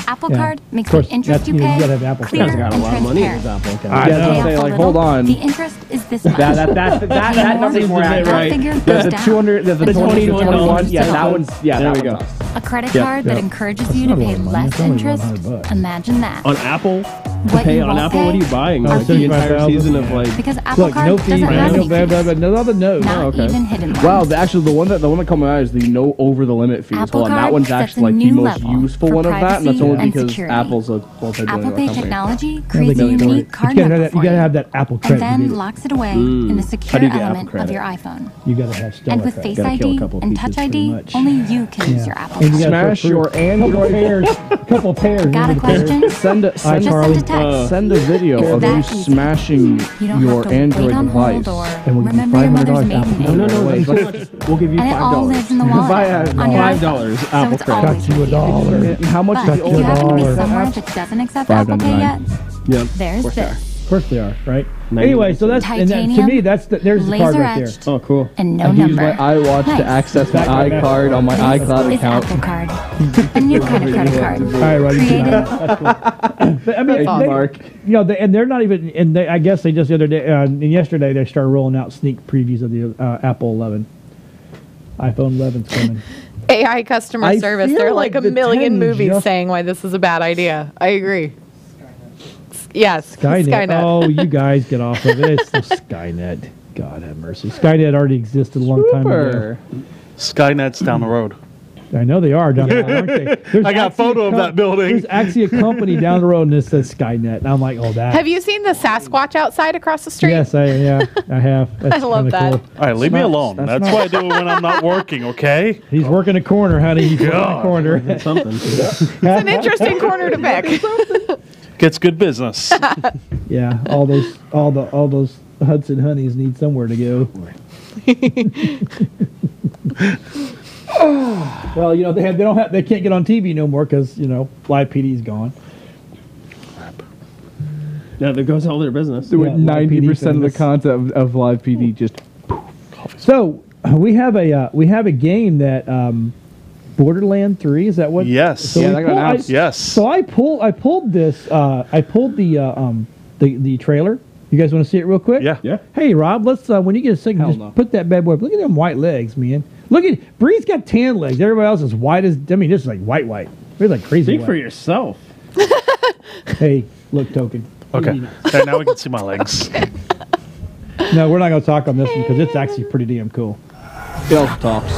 Apple
Yeah.
Card makes
Of course,
the interest
that's-
you
you
pay
gotta have Apple
clear
Card.
and
Got a lot of money in his
transparent.
Apple
I
account.
know.
Pay
Say
off a
like,
little,
hold on.
The interest is this much.
That number's more
That
accurate.
figure
The
goes
the
down.
200, the
$21.
21. Yeah,
Yeah.
that one's
There
that
we
one's
go.
us.
A credit
Yep,
card that
yep.
encourages you to
That's not a
pay
lot of money.
less
It's only
interest.
$100.
Imagine that.
On Apple, to
What
pay
you
on
won't
Apple, what are you
pay?
buying?
Oh,
Like the entire
65,000?
season of like.
Because Apple
Look,
Card
no fees,
doesn't have any
no,
fees.
no other no's.
Not
okay.
even hidden ones.
Wow, actually the one that coming out is the no over the limit fees.
Apple
Hold on, that
Card
one's
sets
actually
a
like the
new
most
level
useful
for
one of that, and that's
privacy
only
and
because
security.
Apple's a multi-billion
Apple Pay
company.
technology creates a
They don't.
unique card
You gotta
number
have,
for
you gotta have that Apple
and
credit. to
then
get it.
locks it away in a
How
secure
do you get Apple
element of
credit?
your iPhone.
You gotta have Stellar
And with
credit.
Face
Gotta kill a
ID
couple
and
pieces,
Touch
pretty
ID,
much.
only you can use your Apple
And you
Card.
gotta
Smash
put
your
couple
Android.
pairs, couple pairs.
Got a
maybe pairs.
question?
Send a
Just send
Charlie.
a text.
send a video
It's
of
that
you
easy.
smashing
You don't
your
have to wait
Android
on
device.
hold or
And we'll give you
remember your mother's
$500
maiden
Apple
name.
No,
Wait,
so much. We'll give you
And it all
$5.
lives in the wallet on your
$5
iPhone.
Apple
so it's
credit.
always
Cut you a
with you.
dollar.
And how much
But
is
if
the
you
old
happen to be
$1
somewhere
apps?
that doesn't accept Apple Pay yet,
Yep.
there's this.
Of course they are, right?
99%.
Anyway, so that's and that, to
Titanium,
me that's there's the card
laser
right there.
etched,
Oh, cool.
and no
I use
number.
my iWatch
Nice.
to access my
Back
iCard on my
This
iCloud
is
account.
Apple Card, a new kind of credit card.
All right, right.
Created
But, I mean,
Thank you,
they-
Mark.
you know, and they're not even. And they, I guess they just the other day, and yesterday they started rolling out sneak previews of the Apple 11. iPhone 11's coming.
AI customer
I
service.
feel
There are
like
like a
the
million
10
movies
just-
saying why this is a bad idea. I agree. Yes,
Skynet. Oh, you guys get off of it. It's the Skynet. God have mercy. Skynet already existed a long time ago.
Skynet's down the road.
I know they are down there, aren't they? There's
I got a
actually
photo of that building.
There's actually a company down the road and it says Skynet. And I'm like, oh, that.
Have you seen the Sasquatch outside across the street?
Yes, I have. That's
I love
kinda
that.
cool.
All right, leave me
Not-
alone.
that's
That's
not-
what I do when I'm not working, okay?
He's working a corner, honey. He's working a corner.
Something.
It's an interesting corner to pick.
Gets good business.
Yeah, all those Hudson honeys need somewhere to go. Well, you know they can't get on TV no more because Live PD's gone.
Yeah, there goes all their business.
Yeah,
90% of the
famous.
content of Live PD just.
So we have a game that Borderland 3, is that what?
Yes.
So
Yeah,
we
that got
pulled-
announced.
Yes.
So I pulled this. I pulled the trailer. You guys want to see it real quick?
Yeah.
Yeah.
Hey Rob, let's when you get a second,
Hell
just
no.
put that bad boy up. Look at them white legs, man. Look at Bree's got tan legs. Everybody else is white as. I mean, this is like white. We're like crazy.
Speak
white.
for yourself.
Hey, look, Token.
Okay. Okay, now we can see my legs.
No, we're not going to talk on this one because it's actually pretty damn cool.
Elf talks.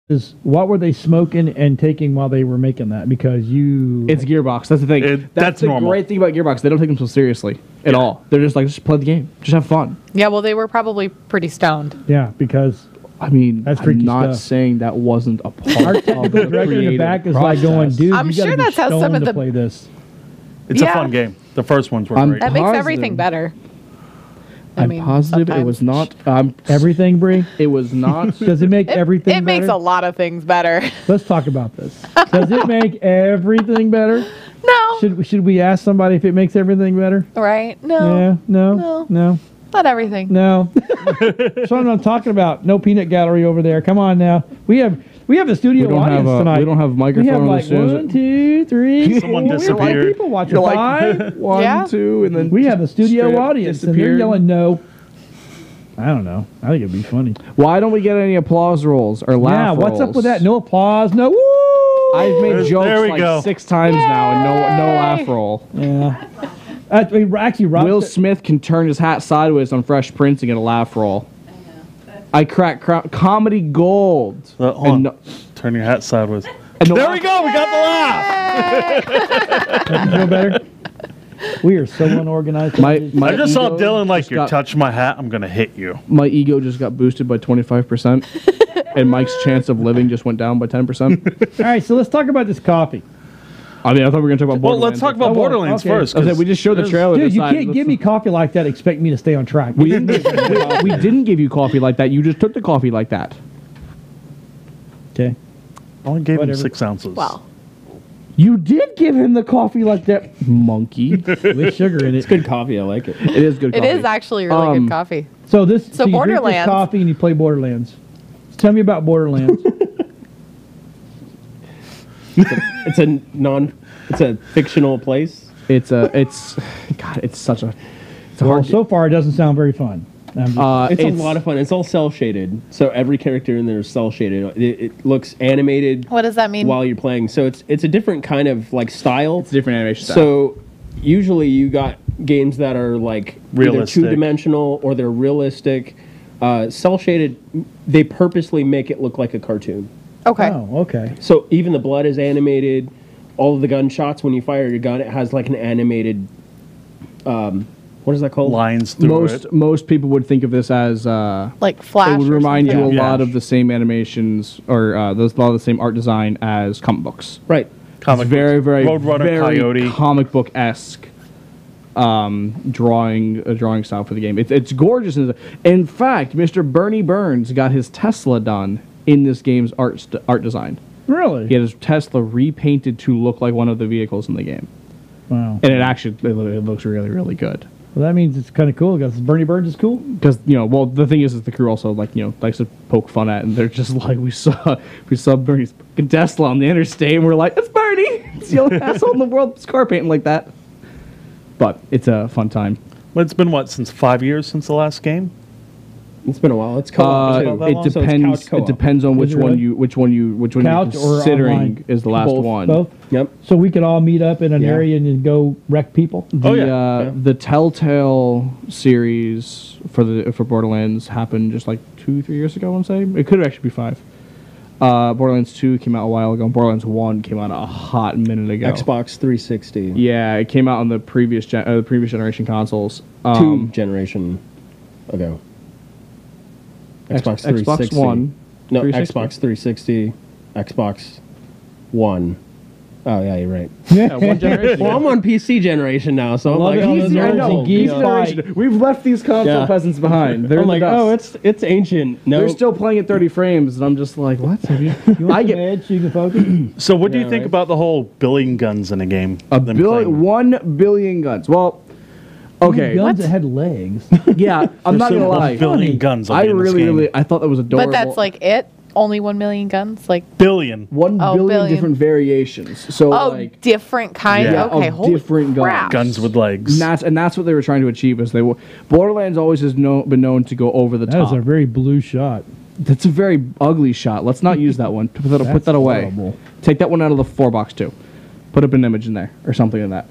is what were they smoking and taking while they were making that? Because
it's Gearbox. That's the thing. That's the
normal.
great thing about Gearbox. They don't take them so seriously at all. They're just like, just play the game, just have fun.
Yeah, well, they were probably pretty stoned.
Yeah, because
I mean,
that's
I'm not
stuff.
saying that wasn't a part
Our
of
technical
the
director in the back is like going, dude,
I'm
you
sure
gotta be
that's how some
stoned
of
to
the-
play this.
It's a fun game. The first ones were great.
That makes everything better.
I'm positive it was not.
Everything, Bree?
It was not.
Does it make everything
It
better?
makes a lot of things better.
Let's talk about this. Does it make everything better?
No.
Should we ask somebody if it makes everything better?
Right? No.
Yeah. No.
Not everything.
No. That's what I'm talking about. No peanut gallery over there. Come on now. We have the studio audience tonight.
We don't have microphone.
We have
on
like
the studios.
1, 2, 3.
Someone
four. We have like
disappeared.
people watching.
You're like
5.
1, 2, and then
We have a studio
straight
audience, and they're
disappeared.
yelling no. I don't know. I think it'd be funny.
Why don't we get any applause rolls or laugh
Yeah,
rolls?
what's up with that? No applause. No. Woo!
I've made
There
jokes
we
like
go.
6 times now, and no laugh roll.
Yeah. Actually, Rob,
Will Smith can turn his hat sideways on Fresh Prince and get a laugh roll. I crack comedy gold.
Hold on. Turn your hat sideways.
And
There we go. We got the laugh.
Doesn't feel better. We are so unorganized.
My
I just saw
ego
Dylan like,
just
you
got-
touch my hat, I'm going to hit you.
My ego just got boosted by 25%, and Mike's chance of living just went down by 10%.
All right, so let's talk about this coffee.
I mean, I thought we were going to talk about
Well,
Borderlands.
let's talk about Borderlands
okay.
first.
I said we just showed the trailer.
Dude, you
decided-
can't give me coffee like that. Expect me to stay on track.
We didn't give you coffee like that. You just took the coffee like that.
Okay.
I only gave him
Whatever.
6 ounces.
Well,
You did give him the coffee like that, monkey.
With sugar in it.
It's good coffee. I like it.
It is good
it
coffee.
is actually really good coffee.
So you drink this
Borderlands.
coffee and you play Borderlands. Tell me about Borderlands.
It's a fictional place.
It's God, it's such a. It's a
Well,
hard.
so far it doesn't sound very fun.
It's a lot of fun. It's all cell shaded, so every character in there is cell shaded. It looks animated.
What does that mean?
While you're playing, so it's a different kind of like style.
It's a different animation style.
So usually you got games that are like either
Realistic.
2-dimensional or they're realistic. Cell shaded, they purposely make it look like a cartoon.
Okay.
Oh, okay.
So even the blood is animated. All of the gunshots, when you fire your gun, it has like an animated. What is that called?
Lines through it.
Most people would think of this as
Like Flash.
it would
or
remind you
something.
a lot of the same animations or a lot of the same art design as comic books.
Right.
Comic
It's very,
books.
very,
Roadrunner,
very
Coyote.
comic book esque drawing style for the game. It's gorgeous. In fact, Mr. Bernie Burns got his Tesla done in this game's art design.
Really?
He had his Tesla repainted to look like one of the vehicles in the game,
Wow.
and it looks really, really good.
Well, that means it's kind of cool because Bernie Burns is cool.
Because the thing is the crew also likes to poke fun at, and they're just like we saw Bernie's fucking Tesla on the interstate, and we're like, it's Bernie, it's the only asshole in the world that's car painting like that. But it's a fun time.
Well, it's been since 5 years since the last game?
It's been a while. It's co-op.
It
So
depends.
couch
It
co-op.
depends on which
it
one
really?
you which one you're
Couch or
considering
online?
is the last
Both.
one.
Both.
Yep.
So we could all meet up in an
Yeah.
area and go wreck people.
The Telltale series for Borderlands happened just like 2-3 years ago. I want to say it could actually be 5. Borderlands 2 came out a while ago. Borderlands 1 came out a hot minute ago.
Xbox 360.
Yeah, it came out on the previous generation consoles.
2 generation ago. Xbox 360.
Xbox One.
No,
360?
Xbox 360. Xbox One. Oh yeah, you're right.
Yeah, one generation.
Well, I'm on PC generation now, so I'm
Love
like,
it on the
easy. I
nerds
know.
and geeks
Yeah.
fight.
We've left these console peasants behind. They're
I'm
in the
like,
dust.
oh, it's ancient. No,
They're still playing at 30 frames, and I'm just like, what? Have you?
You want
I
some
get
edge so you can focus?
So what do you
Yeah,
think
right.
about the whole billion guns in a game?
a
Them
billion,
playing-
1 billion guns. Well, okay,
Guns that had legs.
yeah, I'm not
There's
gonna
so
lie.
1 billion guns.
I really, I thought that was adorable.
But that's like it? Only 1 million guns? Like,
billion.
1
Oh,
billion
billion.
different variations. So
oh,
like
different kinds?
Yeah.
Okay,
of
holy
different
crap.
Guns with legs.
and that's what they were trying to achieve. Is Borderlands always has been known to go over the
That
top.
was a very blue shot.
That's a very ugly shot. Let's not use that one. Put
That's
that away.
horrible.
Take that one out of the 4 box too. Put up an image in there or something in that.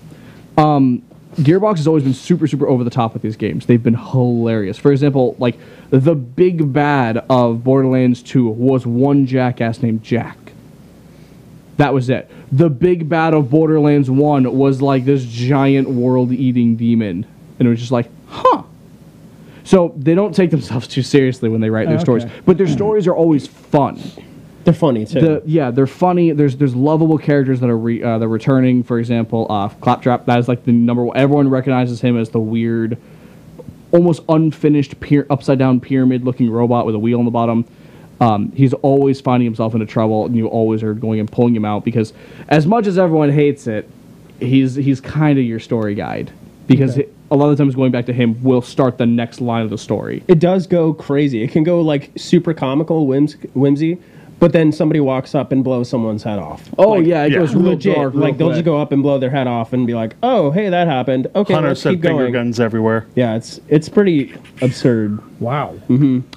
Gearbox has always been super, super over the top with these games. They've been hilarious. For example, like, the big bad of Borderlands 2 was one jackass named Jack. That was it. The big bad of Borderlands 1 was, like, this giant world-eating demon. And it was just like, huh. So they don't take themselves too seriously when they write their stories. But their stories are always fun.
They're funny too.
They're funny. There's lovable characters that are returning. For example, Claptrap. That is like the number one. Everyone recognizes him as the weird, almost unfinished upside down pyramid looking robot with a wheel on the bottom. He's always finding himself into trouble, and you always are going and pulling him out because, as much as everyone hates it, he's kind of your story guide because. A lot of the times going back to him will start the next line of the story.
It does go crazy. It can go like super comical, whimsy, but then somebody walks up and blows someone's head off.
Oh, like, it goes real
legit.
dark.
Like they'll just go up and blow their head off and be like, "Oh, hey, that happened. Okay, let's keep going."
Finger guns everywhere.
Yeah, it's pretty absurd.
Wow.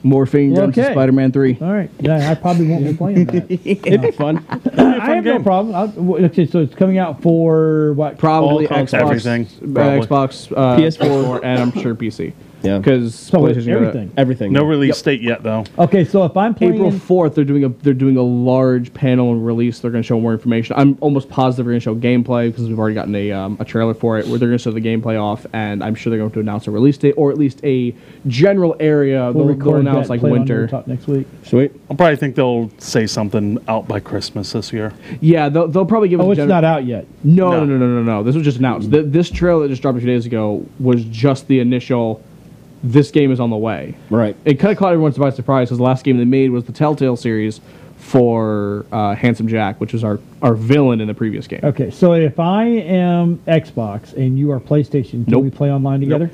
Morphine guns to Spider-Man 3.
All right. Yeah, I probably won't be playing that.
It'd be fun.
I have no problem. Okay, so it's coming out for what?
Probably
Xbox, everything.
Xbox, PS4, and I'm sure PC.
Yeah,
because
everything.
No release date yet, though.
Okay, so if I'm playing
April 4th, they're doing a large panel and release. They're going to show more information. I'm almost positive they're going to show gameplay because we've already gotten a trailer for it where they're going to show the gameplay off, and I'm sure they're going to announce a release date or at least a general area. They'll announce like winter
next week.
Sweet.
I probably think they'll say something out by Christmas this year.
Yeah, they'll probably give.
Oh, it's not out yet.
No. This was just announced. This trailer that just dropped a few days ago was just the initial. This game is on the way.
Right.
It kind of caught everyone by surprise because the last game they made was the Telltale series for Handsome Jack, which was our villain in the previous game.
Okay, so if I am Xbox and you are PlayStation, can we play online together?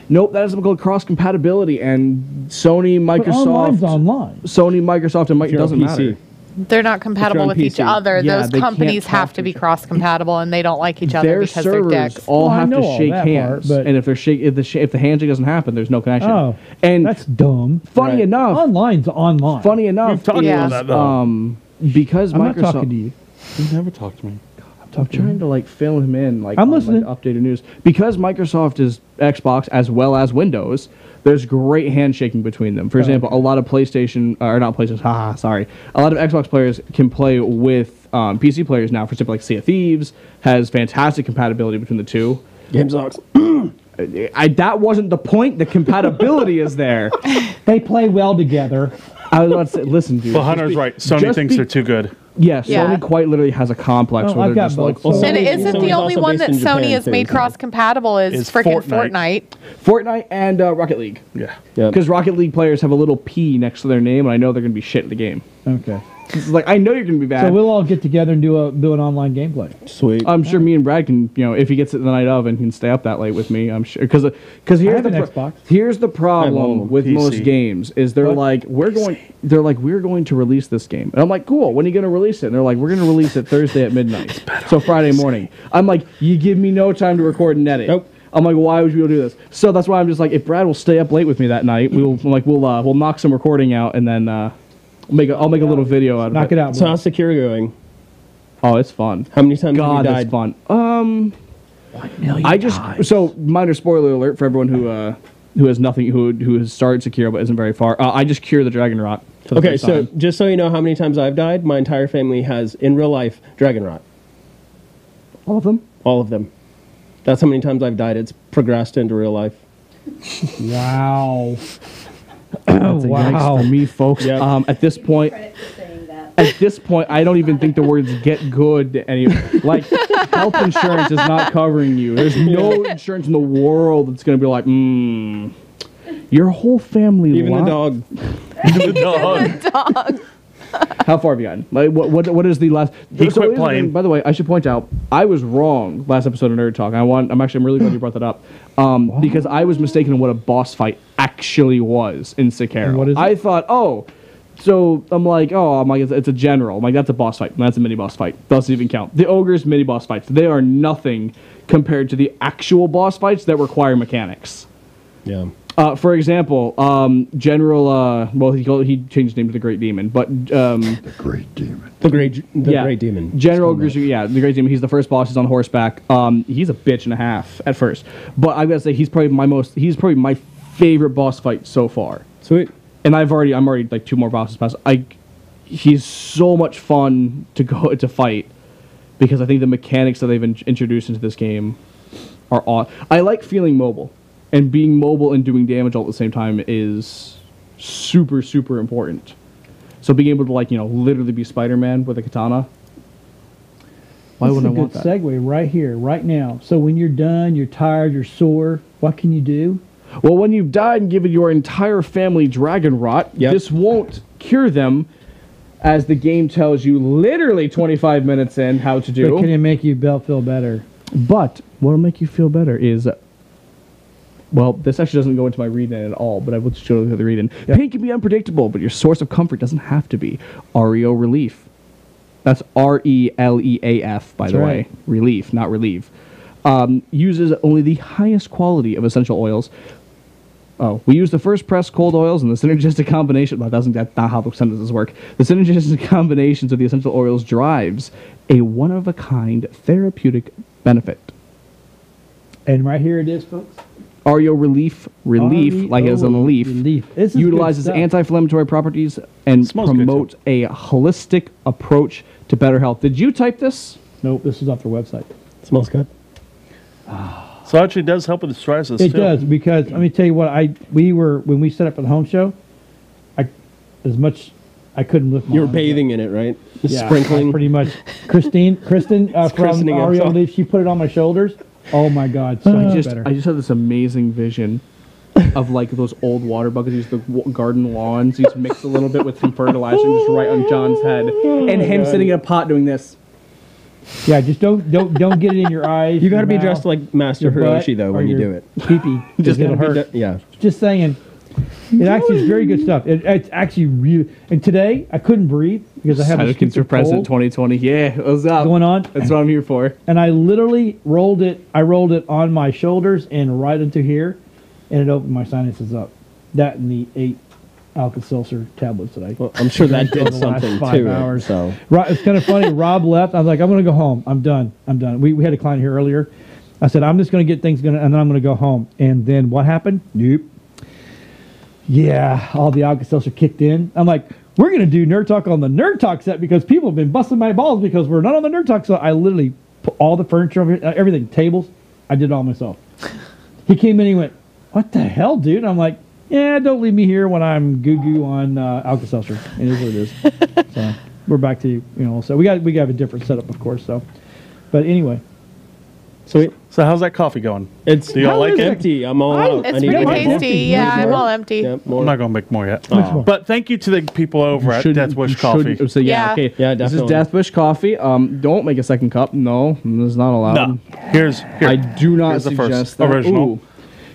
Nope, that is something called cross-compatibility, and Sony, Microsoft...
But online's online.
Sony, Microsoft, and it doesn't matter.
They're not compatible with each other.
Yeah,
those companies have to be cross-compatible, and they don't like each other because they're
servers
dicks.
all have to shake hands, and if the handshake doesn't happen, there's no connection.
Oh,
and
that's dumb.
Funny enough,
online's online.
Funny enough,
We've talked about that though.
Because
I'm
Microsoft.
not talking to you.
You never talk to me.
I'm trying to fill him in
I'm listening.
Updated news because Microsoft is Xbox as well as Windows. There's great handshaking between them. For example, a lot of PlayStation or not PlayStation. A lot of Xbox players can play with PC players now. For example, like Sea of Thieves has fantastic compatibility between the two.
Game sucks.
That wasn't the point. The compatibility is there.
They play well together.
I was about to say, listen, dude.
But Hunter's right. Sony thinks they're too good.
Yeah, Sony quite literally has a complex where they're just like...
And isn't the only one that Sony has made cross-compatible is freaking Fortnite.
Fortnite and Rocket League.
Yeah.
Because Rocket League players have a little P next to their name, and I know they're going to be shit at the game.
Okay.
It's like, I know you're going to be bad.
So we'll all get together and do an online gameplay.
Sweet.
I'm sure me and Brad can, if he gets it the night of and can stay up that late with me, I'm sure. Because here's the problem with most games is they're like, we're going to release this game. And I'm like, cool, when are you going to release it? And they're like, we're going to release it Thursday at midnight. So Friday morning. I'm like, you give me no time to record and edit.
Nope.
I'm like, why would you be able to do this? So that's why I'm just like, if Brad will stay up late with me that night, we'll knock some recording out and then I'll make a little video out of it.
Knock it out.
So how's Secure going?
Oh, it's fun.
How many times have you died?
It's fun. So minor spoiler alert for everyone who has nothing, who has started Secure but isn't very far. I just cure the dragon rot.
Okay, so just so you know how many times I've died, my entire family has in real life dragon rot.
All of them?
All of them. That's how many times I've died. It's progressed into real life.
Wow.
That's a yikes for me, folks.
Yep.
At this point, I don't even think the words "get good" like health insurance is not covering you. There's no insurance in the world that's going to be like, your whole family.
Even the dog.
Even the dog.
The dog.
How far have you gotten? Like, what is the last?
He quit playing.
By the way, I should point out I was wrong last episode of Nerd Talk. I'm really glad you brought that up because I was mistaken in what a boss fight actually was in Sekiro.
What is it?
I thought, it's a general. I'm like, that's a boss fight. That's a mini boss fight. Doesn't even count. The ogre's mini boss fights. They are nothing compared to the actual boss fights that require mechanics.
Yeah.
For example, General. Well, he changed his name to the Great Demon, but
The Great Demon.
The Great Demon.
General Grizzly, the Great Demon. He's the first boss. He's on horseback. He's a bitch and a half at first, but I gotta say he's probably my favorite boss fight so far.
Sweet.
And I'm already like 2 more bosses past. He's so much fun to fight because I think the mechanics that they've introduced into this game are odd. I like feeling mobile, and being mobile and doing damage all at the same time is super, super important. So being able to literally be Spider-Man with a katana. Why wouldn't I want that?
That's a good segue right here, right now. So when you're done, you're tired, you're sore, what can you do?
Well, when you've died and given your entire family dragon rot, this won't cure them, as the game tells you literally 25 minutes in how to do.
But can it make you feel better?
But what'll make you feel better is, well, this actually doesn't go into my read-in at all, but I will show you the read-in. Yep. Pain can be unpredictable, but your source of comfort doesn't have to be. REO Relief. That's RELEAF, by the way. Relief, not relieve. Uses only the highest quality of essential oils. Oh, we use the first press cold oils and the synergistic combination. Well, that's not how the sentences work. The synergistic combinations of the essential oils drives a one-of-a-kind therapeutic benefit.
And right here it is, folks.
REO Relief, like it is on the leaf, utilizes anti-inflammatory properties and promotes a holistic approach to better health. Did you type this?
Nope, this is off their website.
It smells good.
So it actually does help with the psoriasis.
It does, because let me tell you what, when we set up at the home show, I couldn't lift my
You were
arms
bathing
up.
in it, right?
Yeah,
Sprinkling.
pretty much. Kristen from REO Relief, she put it on my shoulders. Oh my God, so much better.
I just had this amazing vision of like those old water buckets, the garden lawns. He's mixed a little bit with some fertilizer just right on John's head, and him sitting in a pot doing this.
Yeah, just don't get it in your eyes.
You got to be dressed like Master Hiroshi though when you do it.
Pee-pee, just it'll hurt.
Yeah.
Just saying. It actually is very good stuff. It's actually really. And today I couldn't breathe because I have a
Sidokens for President 2020. Yeah, what's up?
Going on.
That's what I'm here for.
And I literally rolled it. I rolled it on my shoulders and right into here, and it opened my sinuses up. That and the 8 Alka-Seltzer tablets that I.
Well, I'm sure that did something too.
Hours.
So
it's kind of funny. Rob left. I was like, I'm going to go home. I'm done. We had a client here earlier. I said, I'm just going to get things going, and then I'm going to go home. And then what happened? Nope. Yeah, all the Alka-Seltzer kicked in. I'm like, we're going to do Nerd Talk on the Nerd Talk set because people have been busting my balls because we're not on the Nerd Talk. So I literally put all the furniture over here, everything, tables. I did it all myself. He came in and he went, what the hell, dude? I'm like, yeah, don't leave me here when I'm goo-goo on Alka-Seltzer. It is what it is. So we're back to, so we got a different setup, of course. So, but anyway.
So how's that coffee going?
Do
y'all like it?
Empty. I'm all out.
It's pretty tasty. Yeah, I'm all empty.
Yeah,
I'm not going to make more yet. But thank you to the people over at Deathwish Coffee.
So okay.
Yeah,
this is
definitely.
Deathwish Coffee. Don't make a second cup. No, this is not allowed.
No. Here.
I do not
Here's the
suggest
first
that.
original.
Ooh.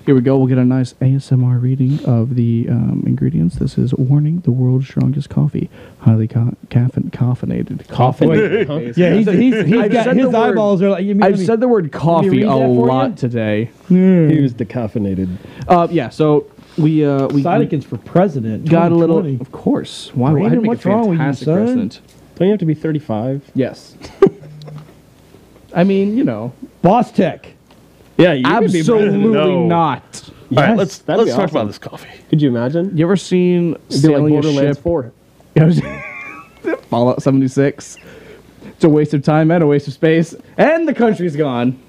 Here we go. We'll get a nice ASMR reading of the ingredients. This is warning: the world's strongest coffee, highly caffeinated.
Caffeinated.
Yeah, he's got his eyeballs are like.
I've said the word coffee a lot today.
He was decaffeinated.
Yeah. So we
Sidokens for president.
Got a little. Of course. Why would I make
what's
a
wrong with you,
fantastic
son?
president?
Don't you have to be 35?
Yes. I mean,
Bosstech.
Yeah, you
absolutely not.
All right, let's talk about this coffee.
Could you imagine?
You ever seen
It'd be like
sailing a
Borderlands
ship?
4.
Fallout 76. It's a waste of time and a waste of space, and the country's gone.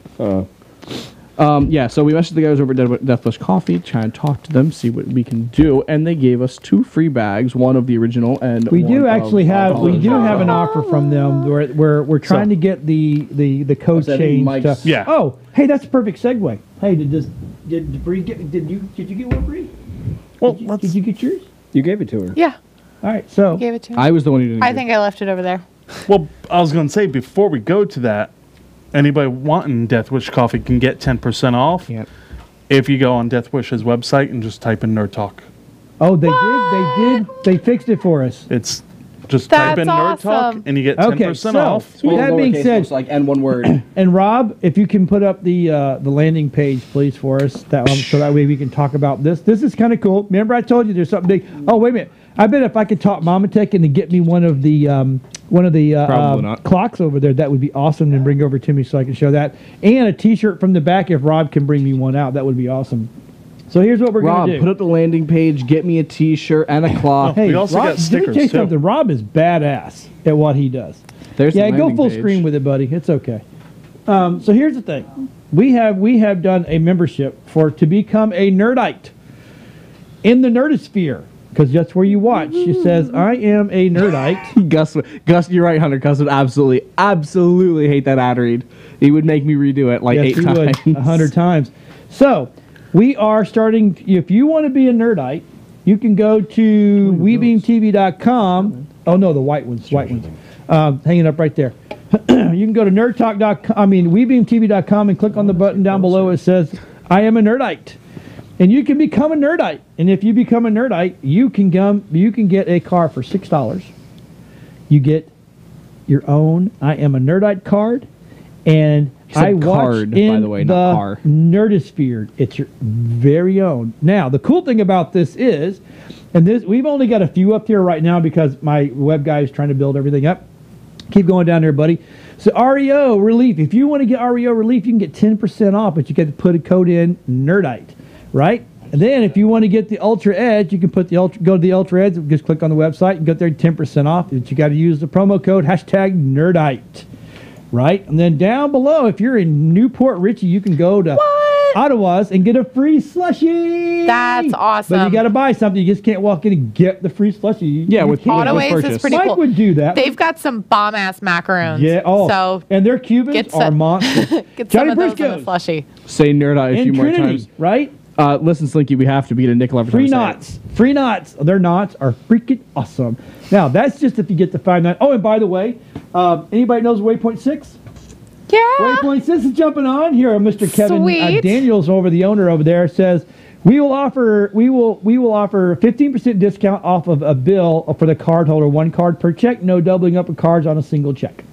Yeah, so we messaged the guys over at Deathwish Coffee, trying to talk to them, see what we can do, and they gave us 2 free bags, one of the original and
we do actually have an offer from them where we're trying to get the code changed.
Yeah.
Oh, hey, that's a perfect segue. Hey, did Bree did you get one, Bree?
Well,
did you get yours?
You gave it to her.
Yeah.
All right, so
Gave it to me.
I was the one who didn't.
I think I left it over there.
Well, I was going to say, before we go to that, anybody wanting Deathwish Coffee can get 10% off if you go on Deathwish's website and just type in Nerd Talk.
Oh, they did. They fixed it for us.
It's Just type in Nerd Talk and you get 10% off.
That being said,
like and one word.
And Rob, if you can put up the landing page, please, for us, so that way we can talk about this. This is kind of cool. Remember, I told you there's something big. Oh, wait a minute. I bet if I could talk Mama Tech into get me one of the clocks over there, that would be awesome, and bring over to me so I can show that. And a T-shirt from the back if Rob can bring me one out, that would be awesome. So here's what we're going to do.
Rob, put up the landing page, get me a T-shirt and a clock.
Hey,
we also
Rob,
got stickers,
let me tell you
too.
something. Rob is badass at what he does.
There's
yeah,
the
go
landing
full
page.
screen with it, buddy. It's okay. So here's the thing. We have done a membership to become a Nerdite in the Nerdisphere, because that's where you watch. It says, I am a Nerdite.
Gus, you're right, Hunter. Gus would absolutely hate that ad read. He would make me redo it like 8 times.
Would, 100 times. So we are starting. If you want to be a Nerdite, you can go to webeamtv.com. Oh no, the white ones. Hanging up right there. You can go to webeamtv.com and click on the button down below. It says, I am a Nerdite. And you can become a Nerdite. And if you become a Nerdite, you can get a car for $6. You get your own I am a Nerdite card. And I watch
card,
in
by the way,
the
not car.
Nerdisphere. It's your very own. Now, the cool thing about this is, and this we've only got a few up here right now because my web guy is trying to build everything up. Keep going down there, buddy. So REO Relief. If you want to get REO Relief, you can get 10% off, but you get to put a code in Nerdite, right? And then if you want to get the Ultra Edge, you can go to the Ultra Edge, just click on the website and go there 10% off. But you got to use the promo code #Nerdite. Right? And then down below, if you're in Newport Richie, you can go to Ottawa's and get a free slushie.
That's awesome.
But you got to buy something. You just can't walk in and get the free slushie.
Yeah, with
Ottawa's is pretty
Mike
cool.
would do that.
They've got some bomb-ass macarons.
Yeah,
So
and their Cubans are monsters.
get
Johnny
some of those in
Briscoes.
the slushie.
Say Nerdite a
And
few more
Trinity,
times.
right?
Listen, Slinky, we have to beat a nickel every time.
Free knots. Their knots are freaking awesome. Now, that's just if you get the 5.9. Oh, and by the way, anybody knows Waypoint 6?
Yeah.
Waypoint 6 is jumping on here. Mr. Kevin Daniels, the owner over there, says we will offer 15% discount off of a bill for the card holder, one card per check, no doubling up of cards on a single check.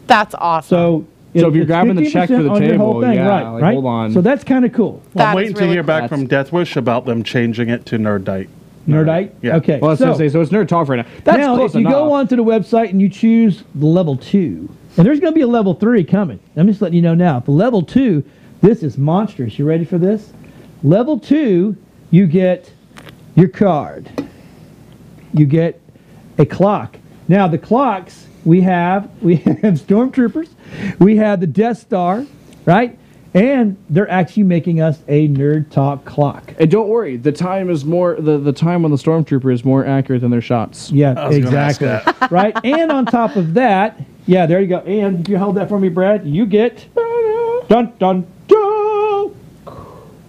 That's awesome.
So
if you're grabbing the check for the
on your
table,
whole thing, right?
hold on.
So that's kind of cool.
Well, I'm waiting to hear back from Death Wish about them changing it to Nerdite.
Nerdite?
Yeah.
Okay.
Well, so it's Nerd Talk right now. That's
now,
close
if you
enough.
go onto the website and you choose the level 2, and there's going to be a level 3 coming. I'm just letting you know now. For level 2, this is monstrous. You ready for this? Level 2, you get your card. You get a clock. Now, the clocks, we have Stormtroopers. We have the Death Star, right? And they're actually making us a Nerd Talk clock.
And don't worry, the time is more the time on the Stormtrooper is more accurate than their shots.
Yeah, exactly. Right? And on top of that, yeah, there you go. And if you hold that for me, Brad, you get dun dun dun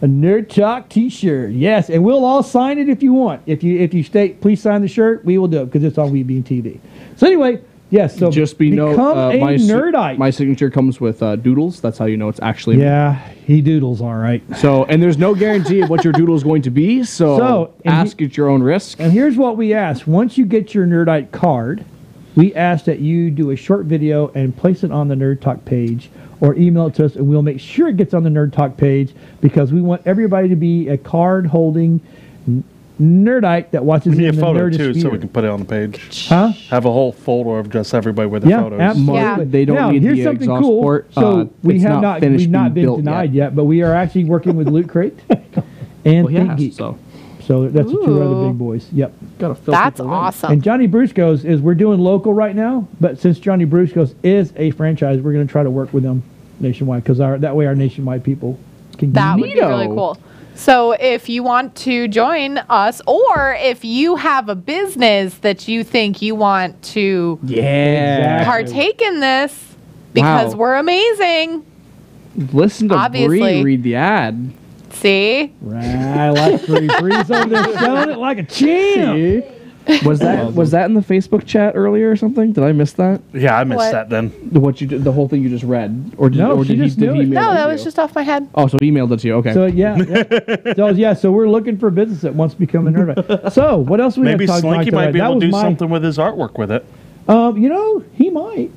a Nerd Talk T-shirt. Yes, and we'll all sign it if you want. If you stay, please sign the shirt. We will do it because it's on WeBeam TV. So anyway. Yes, so
just become
a Nerdite.
My signature comes with doodles. That's how you know it's actually me.
Yeah, he doodles all right.
So, and there's no guarantee of what your doodle is going to be. So ask at your own risk.
And here's what we ask: once you get your Nerdite card, we ask that you do a short video and place it on the Nerd Talk page, or email it to us, and we'll make sure it gets on the Nerd Talk page because we want everybody to be a card holding Nerdite that watches
we need
in
a
the
photo
Nerdisphere.
too, so we can put it on the page.
Huh?
Have a whole folder of just everybody with the photos.
Absolutely.
They don't
now,
need
here's
the
something
exhaust
cool.
port.
So we've not been
built
denied yet, but we are actually working with Loot Crate and Think Geek. So that's the two other big boys. Yep.
That's awesome.
And Johnny Brusco's is we're doing local right now, but since Johnny Brusco's is a franchise, we're going to try to work with them nationwide because that way our nationwide people can get
That would be really cool. So if you want to join us, or if you have a business that you think you want to partake in this, because we're amazing.
Listen to
Obviously.
Bree read the ad.
See?
Right, I like Bree's over there selling it like a champ.
Was that in the Facebook chat earlier or something? Did I miss that?
Yeah, I missed that then.
The whole thing you just read, or did he email
No, that
it
was
to you?
just off my head.
Oh, so he emailed it to you. Okay.
So so we're looking for a business that wants to become a Nerdite. So what else we
Maybe
have talked
Slinky
about?
might be
That
able to
was
do
my-
something with his artwork with it.
He might.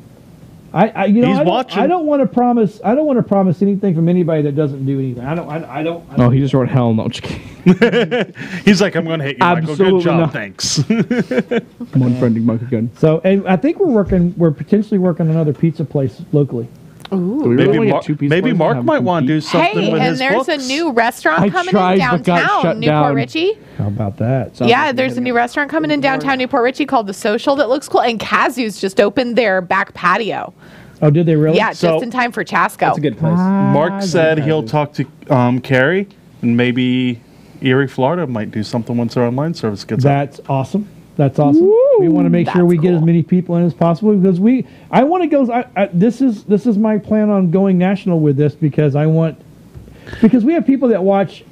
I don't want to promise. I don't want to promise anything from anybody that doesn't do anything. I don't.
Oh, he just wrote hell no. Just kidding.
He's like, I'm going to hit you, Michael. Good job.
Not.
Thanks.
I'm unfriending Michael again.
So, and I think we're potentially working on another pizza place locally.
Ooh.
Maybe Mark might want to do something with his books.
There's a new restaurant coming in downtown Newport Richie.
How about that?
There's a new restaurant coming in downtown Newport Richie called The Social that looks cool. And Kazoo's just opened their back patio.
Oh, did they really?
Yeah, just in time for Chasco.
That's a good place.
Mark said he'll talk to Carrie, and maybe Erie, Florida might do something once their online service gets up.
That's awesome. That's awesome. Woo! We want to make sure we get as many people in as possible because I want to go. This is my plan on going national with this because we have people that watch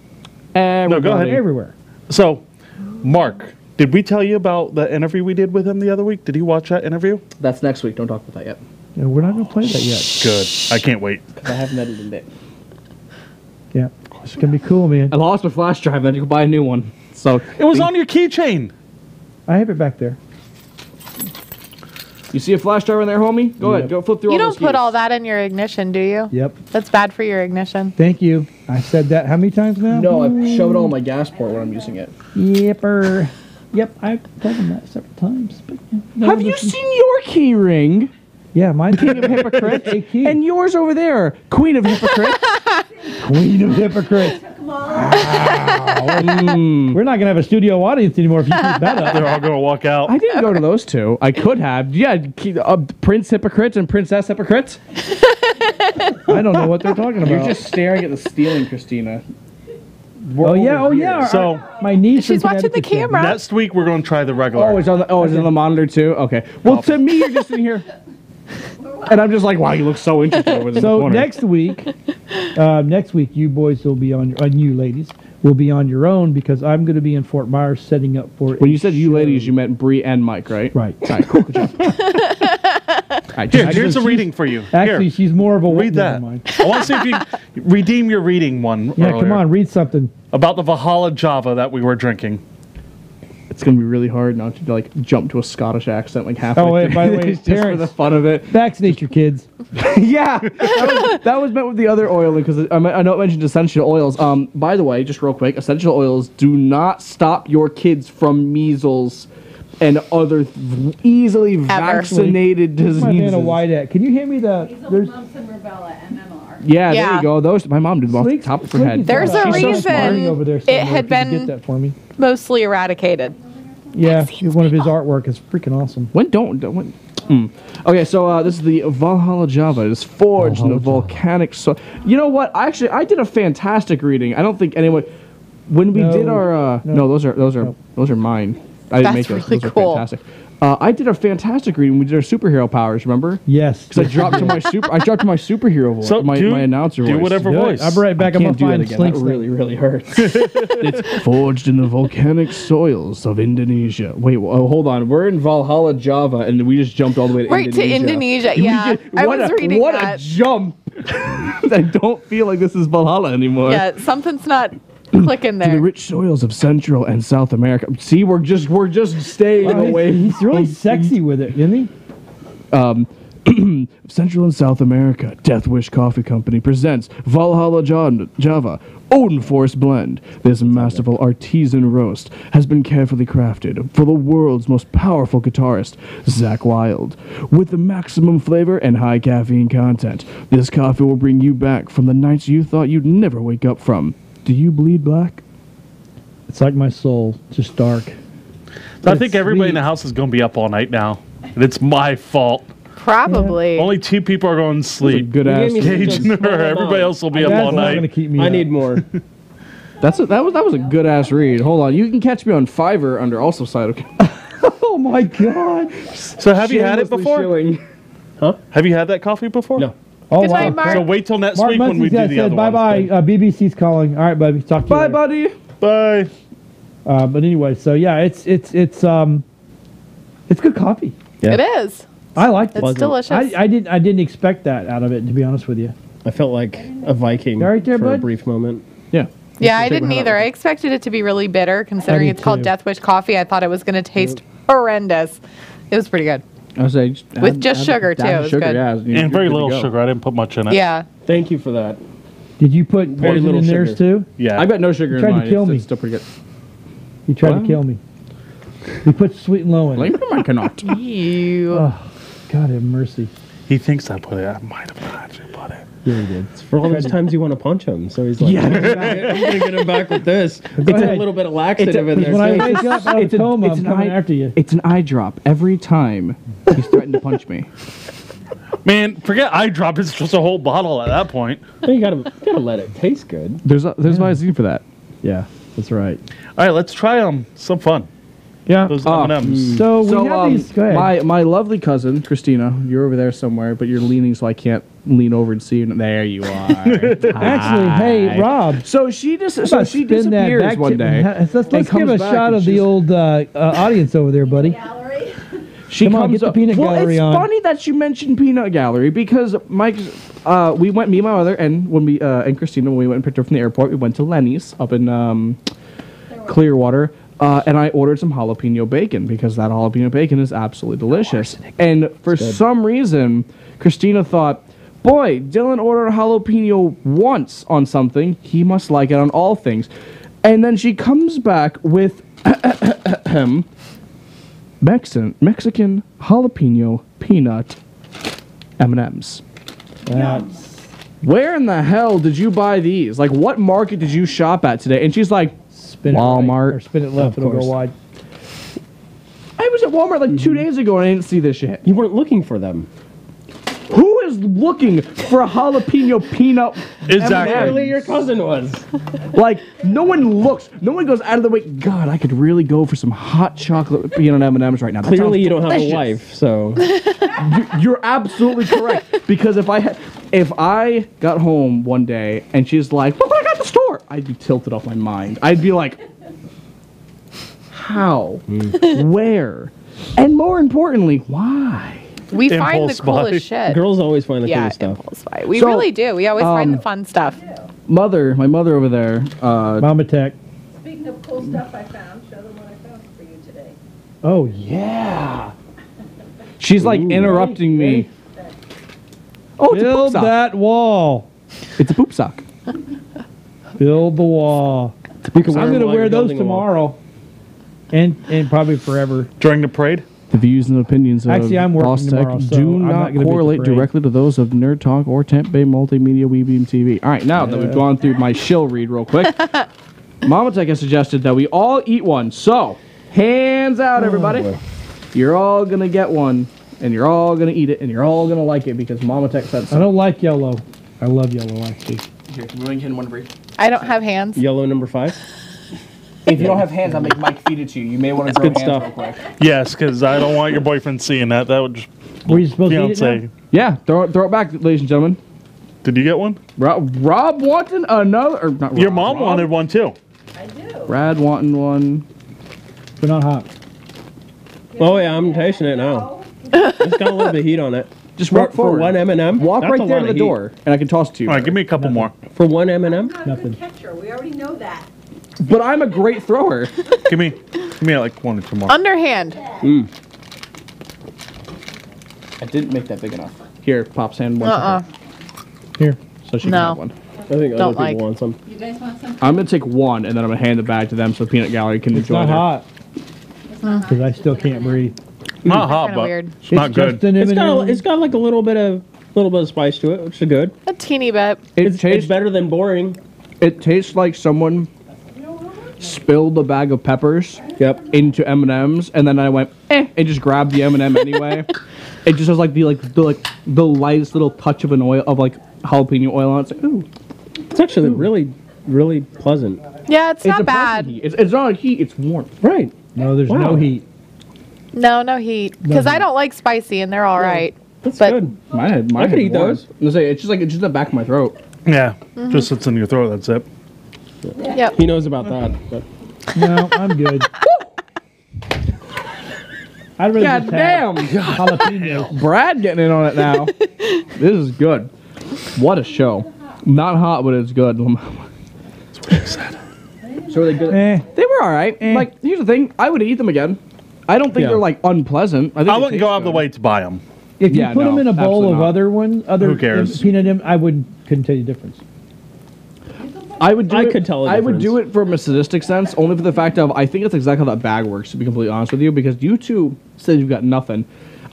everywhere.
So, Mark, did we tell you about the interview we did with him the other week? Did you watch that interview?
That's next week. Don't talk about that yet.
Yeah, we're not going to play that yet.
Good. I can't wait.
I haven't edited it.
Yeah, it's going to be cool, man.
I lost my flash drive. I had to go buy a new one. So
it was on your keychain.
I have it back there.
You see a flash drive in there, homie? Go ahead. Go flip through all those
You don't put all that in your ignition, do you?
Yep.
That's bad for your ignition.
Thank you. I said that how many times now?
No, I shoved it all in my gas port when I'm using it.
Yepper. Yep, I've told them that several times. But,
have you seen your key ring?
Yeah, mine's
King of Hypocrites. And yours over there, Queen of Hypocrites.
Queen of Hypocrites. Wow. We're not going to have a studio audience anymore if you keep that up.
They're all going to walk out.
I didn't go to those two. I could have. Yeah, Prince Hypocrites and Princess Hypocrites.
I don't know what they're talking about.
You're just staring at the ceiling, Christina.
Oh yeah.
So
my niece.
She's watching the camera.
Next week we're going to try the regular.
Oh, it's on the monitor too. Okay. Well, to me, you're just in here, and I'm just like, wow, you look so interested over there.
So next week, you boys will be on. You ladies will be on your own because I'm going to be in Fort Myers setting up for.
When you said you ladies, you meant Bree and Mike, right?
Right.
All right. Cool. Good job.
Here's a reading for you.
Actually, she's more of a
read that. I want to see if you redeem your reading one.
Yeah,
earlier.
come on, read something
about the Valhalla Java that we were drinking.
It's gonna be really hard not to like jump to a Scottish accent like halfway.
Oh wait, by the way,
just for the fun of it.
Vaccinate your kids.
Yeah, that was meant with the other oil because I know I mentioned essential oils. By the way, just real quick, essential oils do not stop your kids from measles and other easily vaccinated diseases.
My man, a wide at. Can you hand me the?
Measles, mumps, and rubella, MMR.
Yeah, there you go. Those my mom did off the top of her head.
There's a reason
over there
it had been
get that for me.
Mostly eradicated.
Yeah, one of his artwork is freaking awesome.
Okay, so this is the Valhalla Java. It is forged in a volcanic soil. You know what? I did a fantastic reading. I don't think anyone. When we did our those are mine. I didn't make those.
Really
those
cool.
are fantastic. I did a fantastic reading. We did our superhero powers. Remember?
Yes.
Because I dropped to my superhero voice.
So
my announcer voice.
Do whatever voice.
I'll be right back. I'm gonna find
That really hurts. It's forged in the volcanic soils of Indonesia. Wait, hold on. We're in Valhalla Java, and we just jumped all the way to Indonesia.
Right to Indonesia. Yeah, I was reading
what
that.
A jump! I don't feel like this is Valhalla anymore.
Yeah, something's not clicking there.
To the rich soils of Central and South America. See, we're just staying away.
He's really sexy with it, isn't
he? Central and South America, Death Wish Coffee Company presents Valhalla Java Odin Forest Blend. This masterful artisan roast has been carefully crafted for the world's most powerful guitarist, Zakk Wylde. With the maximum flavor and high caffeine content, this coffee will bring you back from the nights you thought you'd never wake up from. Do you bleed black?
It's like my soul, just dark.
So I think everybody in the house is going to be up all night now. And it's my fault.
Probably.
Only 2 people are going to sleep.
Good ass.
Gage and her. Everybody else will be up all night.
I need more.
That was a good ass read. Hold on, you can catch me on Fiverr under also Sidokens.
Oh my god!
So have you had it before?
Huh?
Have you had that coffee before?
No.
Oh
Good
wow!
night, Mark.
So wait till next
Mark
week when we do the other
bye
ones.
bye. BBC's calling. All right, buddy. Talk to you.
Bye,
later.
buddy.
Bye.
But anyway, so yeah, it's good coffee.
It is.
I like it.
It's delicious.
I didn't expect that out of it, to be honest with you.
I felt like a Viking
right there,
for
bud?
a brief moment.
Yeah.
Yeah, I didn't either. I expected it to be really bitter, considering
did
it's called
too.
Death Wish coffee. I thought it was going to taste horrendous. It was pretty good.
I was saying,
with just sugar too. It was good.
Yeah,
and very little sugar. I didn't put much in it.
Yeah.
Thank you for that.
Did you put
Very
poison
little
in
sugar.
theirs too?
Yeah.
I bet no sugar
He
in
tried
mine.
to kill me.
It's still pretty good.
He tried to kill me. He put sweet and low in it.
I cannot.
You.
Oh, God have mercy.
He thinks I put it. I might have not actually put it.
Yeah, he did.
It's for all those times you want to punch him. So he's like,
Yeah.
I'm going to get him back with this. It's a little bit of laxative in there.
When I
too.
wake up out of coma, I'm coming after you.
It's an eye drop every time he's threatened to punch me.
Man, forget eye drop. It's just a whole bottle at that point.
You gotta let it taste good.
There's Visine for that.
Yeah, that's right.
All right, let's try some fun.
Yeah.
Those M&Ms.
So we have these. Go ahead.
my lovely cousin Christina, you're over there somewhere, but you're leaning so I can't lean over and see you. There you are.
Actually, hey Rob.
So she disappears
back
one day.
Let's give a shot of the old audience over there, buddy.
She
Come on,
comes
get the
up.
peanut
well,
gallery
it's
on.
funny that you mentioned peanut gallery because Mike, we went, me and my mother, and when we and Christina, when we went and picked her from the airport, we went to Lenny's up in Clearwater, and I ordered some jalapeno bacon because that jalapeno bacon is absolutely delicious. And for some reason, Christina thought, boy, Dylan ordered jalapeno once on something. He must like it on all things. And then she comes back with Mexican jalapeno peanut M&Ms. Where in the hell did you buy these? Like, what market did you shop at today? And she's like,
spin
Walmart.
It right, or spin it left, it'll go wide.
I was at Walmart like 2 days ago and I didn't see this shit.
You weren't looking for them.
Who is looking for a jalapeno peanut?
Exactly.
Apparently your cousin was.
Like, no one looks. No one goes out of the way. God, I could really go for some hot chocolate peanut M&Ms right now. That
Clearly you don't
delicious.
have a wife, so.
You're absolutely correct. Because if I got home one day and she's like, look what I got at the store, I'd be tilted off my mind. I'd be like, how? Where? And more importantly, why?
We find the coolest shit.
Girls always find the coolest stuff.
Impulse buy. We really do. We always find the fun stuff.
My mother over there.
Mama Tech.
Speaking of cool stuff I found, show them what I found for you today.
Oh, yeah.
She's like interrupting me. Oh, it's a poop
Build
sock.
that wall.
It's a poop sock.
Build the wall.
You can
I'm going to
while
wear
you're
those
building a wall.
tomorrow. And probably forever.
During the parade?
The views and opinions
Actually,
of
I'm working
Bosstech
tomorrow, so
do
I'm not
not
gonna be at the
correlate
parade.
directly to those of Nerd Talk or Tampa Bay Multimedia Weebeam TV. All right, now that we've gone through my shill read real quick, Mama Tech has suggested that we all eat one. So, hands out, everybody. You're all going to get one, and you're all going to eat it, and you're all going to like it because Mama Tech said so.
I don't like yellow. I love yellow, actually.
Here, can we make one for you?
I don't have hands.
Yellow number 5.
If you don't have hands, I'll make Mike feed it to you. You may want to grow
good
hands
stuff.
real quick.
Yes, because I don't want your boyfriend seeing that. That would just...
Were you supposed to eat it now?
Yeah, throw it back, ladies and gentlemen.
Did you get one?
Rob wanted another, or not Rob,
Your mom
Rob?
wanted one too.
Brad wanting one.
They're not hot.
Oh yeah, I'm tasting it now. It's got a little bit of heat on it.
Just walk
for
forward.
one M&M.
Walk
that's
right
a
there
lot
to the
of heat.
door, and I can toss it to you.
All right, give me a couple more.
For one M&M.
Nothing.
Catcher, we already know that.
But I'm a great thrower.
give me like one or two more.
Underhand.
I didn't make that big enough. Here, Pop's hand one. for her.
Here.
So she can
No.
have one.
I think
Don't
other
like.
people want some.
You guys want some?
I'm gonna take one, and then I'm gonna hand it back to them so Peanut Gallery can
It's
enjoy
not
their.
hot. Because I still can't breathe.
Not hot,
Kinda
but
weird.
it's not good.
Just an M&M.
It's got like a little bit of spice to it, which is good.
A teeny bit.
It's better than boring.
It tastes like someone spilled a bag of peppers into M&Ms, and then I went and just grabbed the M&M anyway. It just has like the lightest little touch of an oil of like jalapeno oil on it. It's like, ooh.
It's actually really pleasant.
Yeah, it's not
a pleasant
bad.
heat. It's not a heat. It's warm.
Right.
No, there's no heat.
No heat. Because I don't like spicy, and they're all right.
That's
But-
good.
Mine
I could eat those.
It's just the back of my throat.
Yeah, just sits in your throat. That's it.
Yep.
He knows about that. But.
No, I'm good. I'd rather
God
just
damn.
have jalapenos.
Brad getting in on it now. This is good. What a show. Not hot, but it's good.
That's what he said.
So are they good? They were all right. Like, here's the thing. I would eat them again. I don't think they're like unpleasant.
I wouldn't go out of the way to buy them.
If you put them in a bowl of other
Who cares?
peanut M, I couldn't tell you the difference.
I would do
I
it,
could tell a
I would
difference.
do it from a sadistic sense, only for the fact of I think it's exactly how that bag works, to be completely honest with you, because you two said you've got nothing.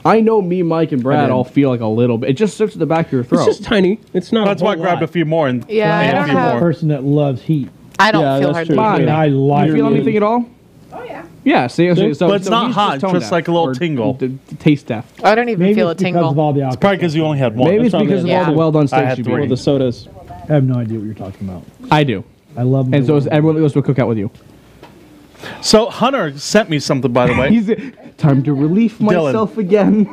I know me, Mike, and Brad all feel like a little bit. It just sits at the back of your throat.
It's just tiny. It's not.
That's why I grabbed a few more and
Yeah, I
ate a
don't
few
have-
more.
Person that loves heat.
I don't feel hardly.
I like
you feel
it.
anything at all?
Oh, yeah.
Yeah, see, so
But it's not
he's
hot,
tone
just
deaf
like a little
or
tingle.
Taste deaf.
I don't even
Maybe
feel a
it's because
tingle.
of all the
It's
alcohol.
probably because you only had one.
Maybe it's because of all the well-done
I
steaks
had
you've
three.
eaten.
the sodas.
I have no idea what you're talking about.
I do.
I love them.
And so is everyone that goes to a cookout with you.
So Hunter sent me something, by the way.
He's time to relieve myself again.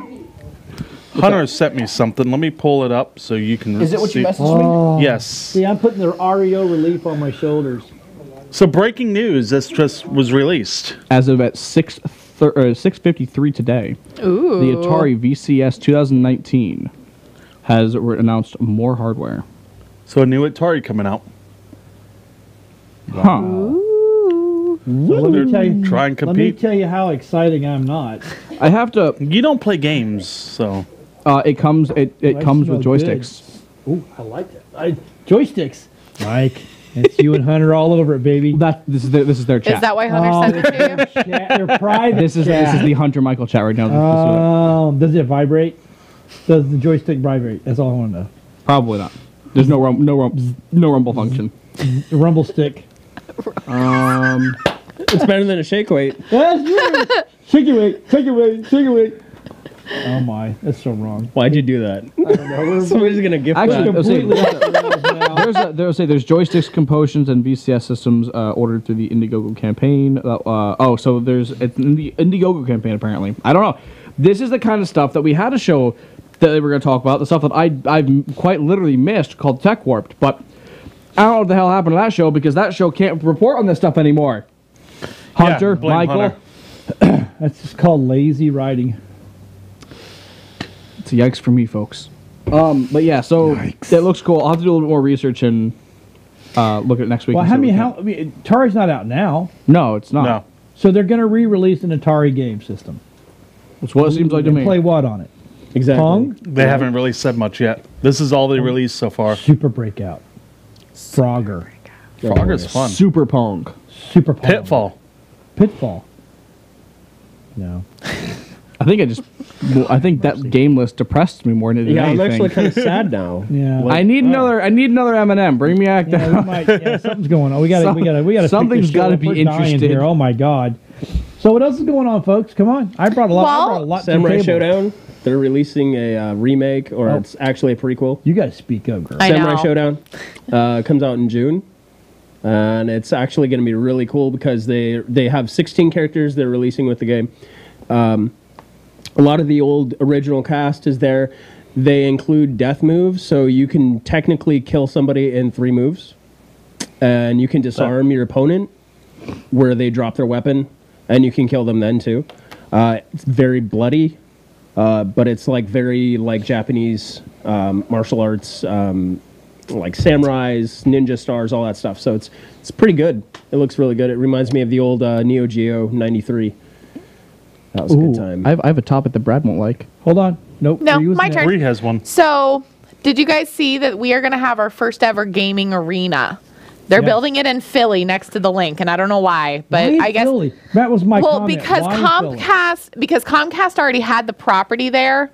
Hunter sent me something. Let me pull it up so you can
Is it what you
see.
messaged me?
Yes.
See, I'm putting the REO relief on my shoulders.
So breaking news, this just was released.
As of at 6:53 today,
Ooh.
the Atari VCS 2019 has announced more hardware.
So a new Atari coming out.
Huh.
So let me tell you,
Try and
let me
compete.
tell you how exciting I'm not.
I have to.
You don't play games, so
It comes. It
I
comes with
smell
joysticks.
good. Ooh, I like that. Joysticks. Mike, it's you and Hunter all over it, baby.
This is their chat.
Is that why Hunter sent it to you?
They're private.
This is the Hunter Michael chat right now.
Does it vibrate? Does the joystick vibrate? That's all I want to know.
Probably not. There's no rumble function.
The rumble stick.
It's better than a shake weight.
That's right. Shake your weight. Shake your weight. Shake your weight. Oh my, that's so wrong.
Why'd you do that?
I don't know.
Somebody's gonna gift
Actually,
that.
there's joysticks, compositions, and VCS systems ordered through the Indiegogo campaign. So there's it's an Indiegogo campaign apparently. I don't know. This is the kind of stuff that we had a show that they were going to talk about. The stuff that I've quite literally missed called Tech Warped, but I don't know what the hell happened to that show because that show can't report on this stuff anymore. Hunter,
blame
Michael.
Hunter.
That's just called lazy writing.
It's a yikes for me, folks. But yeah, so it looks cool. I'll have to do a little bit more research and look at it next week.
Well, Atari's not out now.
No, it's not.
No.
So they're going to re-release an Atari game system.
That's what it seems like to
And
me.
play what on it?
Exactly.
Pong?
They haven't really said much yet. This is all they released so far.
Super Breakout. Frogger.
Frogger's fun.
Super Pong.
Super Pong.
Pitfall.
No.
I think that game list depressed me more than it did
Yeah, I'm
anything.
actually kind of sad now.
Yeah.
I need another M&M. Bring me back
Yeah,
down.
something's going on. We got to.
Something's got to be interesting
here. Oh my God. So what else is going on, folks? Come on. I brought a lot.
Samurai
to the table.
Showdown. They're releasing a remake, or it's actually a prequel.
You got to speak up, girl.
Samurai Showdown comes out in June, and it's actually going to be really cool because they have 16 characters they're releasing with the game. A lot of the old original cast is there. They include death moves, so you can technically kill somebody in 3 moves, and you can disarm your opponent where they drop their weapon, and you can kill them then too. It's very bloody. But it's like very like Japanese martial arts, like samurais, ninja stars, all that stuff. So it's pretty good. It looks really good. It reminds me of the old Neo Geo '93. That was a good time.
I have a topic that Brad won't like.
Hold on. Nope.
No, my turn.
Bree has one.
So, did you guys see that we are going to have our first ever gaming arena? They're building it in Philly next to the link, and I don't know why, but
Why
I guess
Philly? That was my comment.
because
Why Philly?
Comcast already had the property there.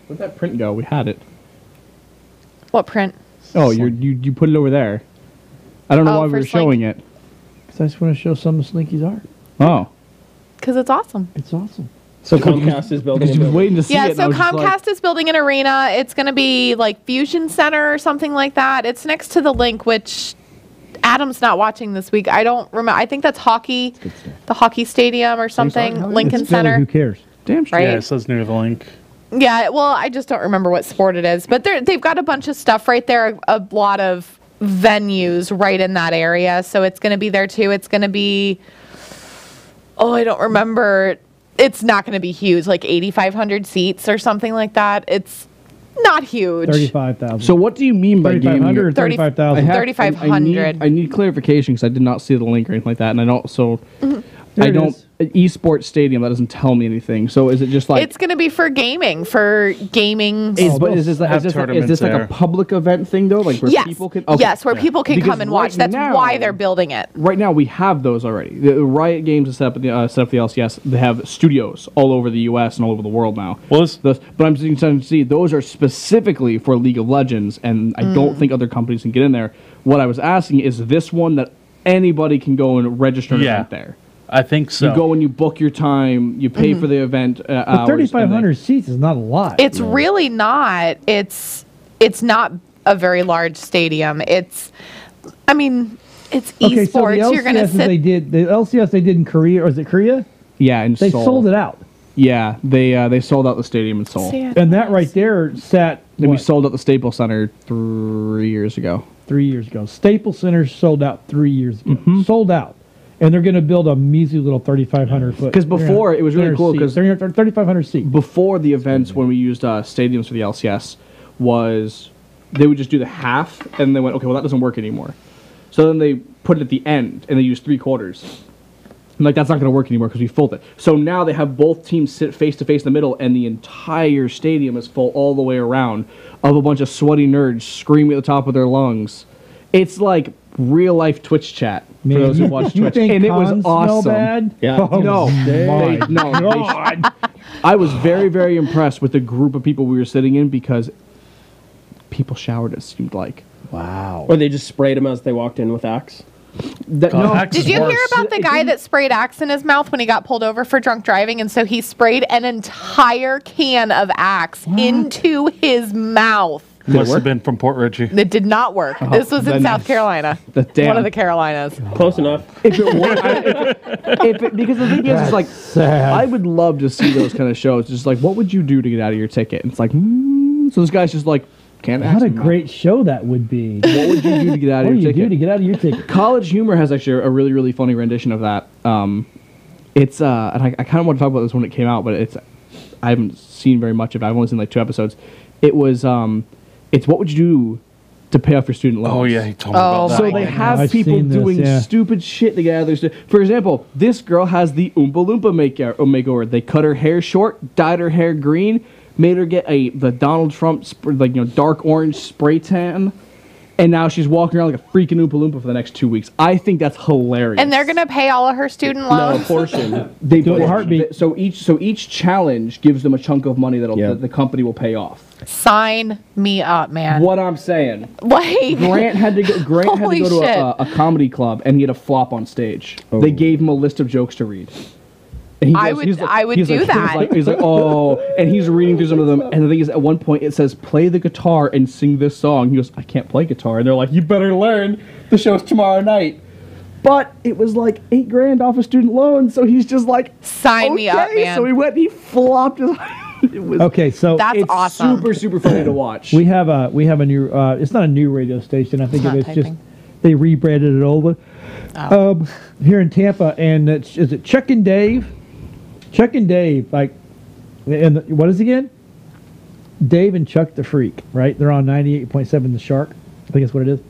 Where'd that print go? We had it.
What print?
Oh, you put it over there. I don't know why we were
for
showing it.
Because I just want to show some of Slinky's art.
Oh.
Because it's awesome.
It's awesome.
So Comcast is building.
Because you was waiting to see
Yeah,
it.
so Comcast is building an arena. It's going to be like Fusion Center or something like that. It's next to the link, which Adam's not watching this week. I don't remember. I think that's hockey, the hockey stadium or something. Lincoln
It's Philly,
Center.
Who cares?
Damn
right?
Yeah, it says near the link.
Yeah, well, I just don't remember what sport it is, but they've got a bunch of stuff right there. A lot of venues right in that area, so it's going to be there too. It's going to be. Oh, I don't remember. It's not going to be huge, like 8,500 seats or something like that. It's not huge.
35,000.
So what do you mean by gaming?
3,500 or 35,000?
3,500.
I need clarification because I did not see the link or anything like that, and I don't. So I don't. Esports stadium, that doesn't tell me anything. So is it just like
it's going to be for gaming?
But is this like a public event thing though? Like where people can
yes, where people can come and watch. That's why they're building it.
Right now we have those already. The Riot Games has set up the LCS. They have studios all over the U.S. and all over the world now. But I'm starting to see those are specifically for League of Legends, and I don't think other companies can get in there. What I was asking is this one that anybody can go and register an event there.
I think so.
You go and you book your time, you pay for the event
But 3,500 seats is not a lot.
It's really not. It's not a very large stadium. It's
okay,
esports.
so the
You're going to sit.
the LCS they did in Korea, or is it Korea?
Yeah, and
they sold it out.
Yeah, they sold out the stadium in Seoul.
And that right there sat.
And we sold out the Staples Center 3 years ago.
3 years ago. Staples Center sold out 3 years ago. Sold out. And they're going to build a measly little 3,500 foot.
Because before, it was really cool because
3,500 seats.
Before the events, when we used stadiums for the LCS, was they would just do the half, and they went, okay, well, that doesn't work anymore. So then they put it at the end, and they used 3/4. I'm like, that's not going to work anymore because we filled it. So now they have both teams sit face-to-face in the middle, and the entire stadium is full all the way around of a bunch of sweaty nerds screaming at the top of their lungs. It's like real-life Twitch chat. For those who watch Twitch, and it was awesome.
Bad?
Yeah, I was very, very impressed with the group of people we were sitting in because people showered. It seemed like
or they just sprayed them as they walked in with Axe.
Did you hear about the guy that sprayed Axe in his mouth when he got pulled over for drunk driving? And so he sprayed an entire can of Axe into his mouth.
Must have been from Port Ritchie.
It did not work. This was in South Carolina. One of the Carolinas.
Close enough.
If it worked, because the thing is, it's like I would love to see those kind of shows. Just like, what would you do to get out of your ticket? And it's like, so this guy's just like, can't.
What a great show that would be.
What would you do to get out of your ticket?
What do you do to get out of your ticket?
College Humor has actually a really, really funny rendition of that. It's and I kind of want to talk about this when it came out, but I haven't seen very much of it. I've only seen like 2 episodes. It was it's what would you do to pay off your student loans?
Oh yeah, he told me about that.
So they have people doing stupid shit to get out of their student. For example, this girl has the Oompa Loompa makeover. They cut her hair short, dyed her hair green, made her get the Donald Trump dark orange spray tan, and now she's walking around like a freaking Oompa Loompa for the next 2 weeks. I think that's hilarious.
And they're going to pay all of her student loans?
No, a portion.
They do it heartbeat. So each challenge gives them a chunk of money that the company will pay off.
Sign me up, man.
What I'm saying.
Like,
Grant had to go to a comedy club, and he had a flop on stage. Oh. They gave him a list of jokes to read. And
I would do that.
He's like, oh, and he's reading through some of them. And the thing is, at one point, it says, play the guitar and sing this song. He goes, I can't play guitar. And they're like, you better learn. The show's tomorrow night. But it was like $8,000 off a student loan. So he's just like,
sign me up, man.
So he went and he flopped his. It was,
so
that's awesome.
Super, super funny to watch.
We have a new. It's not a new radio station. I think it's just they rebranded it over. Here in Tampa, and is it Chuck and Dave? Chuck and Dave, what is it again? Dave and Chuck the Freak, right? They're on 98.7 The Shark. I think that's what it is.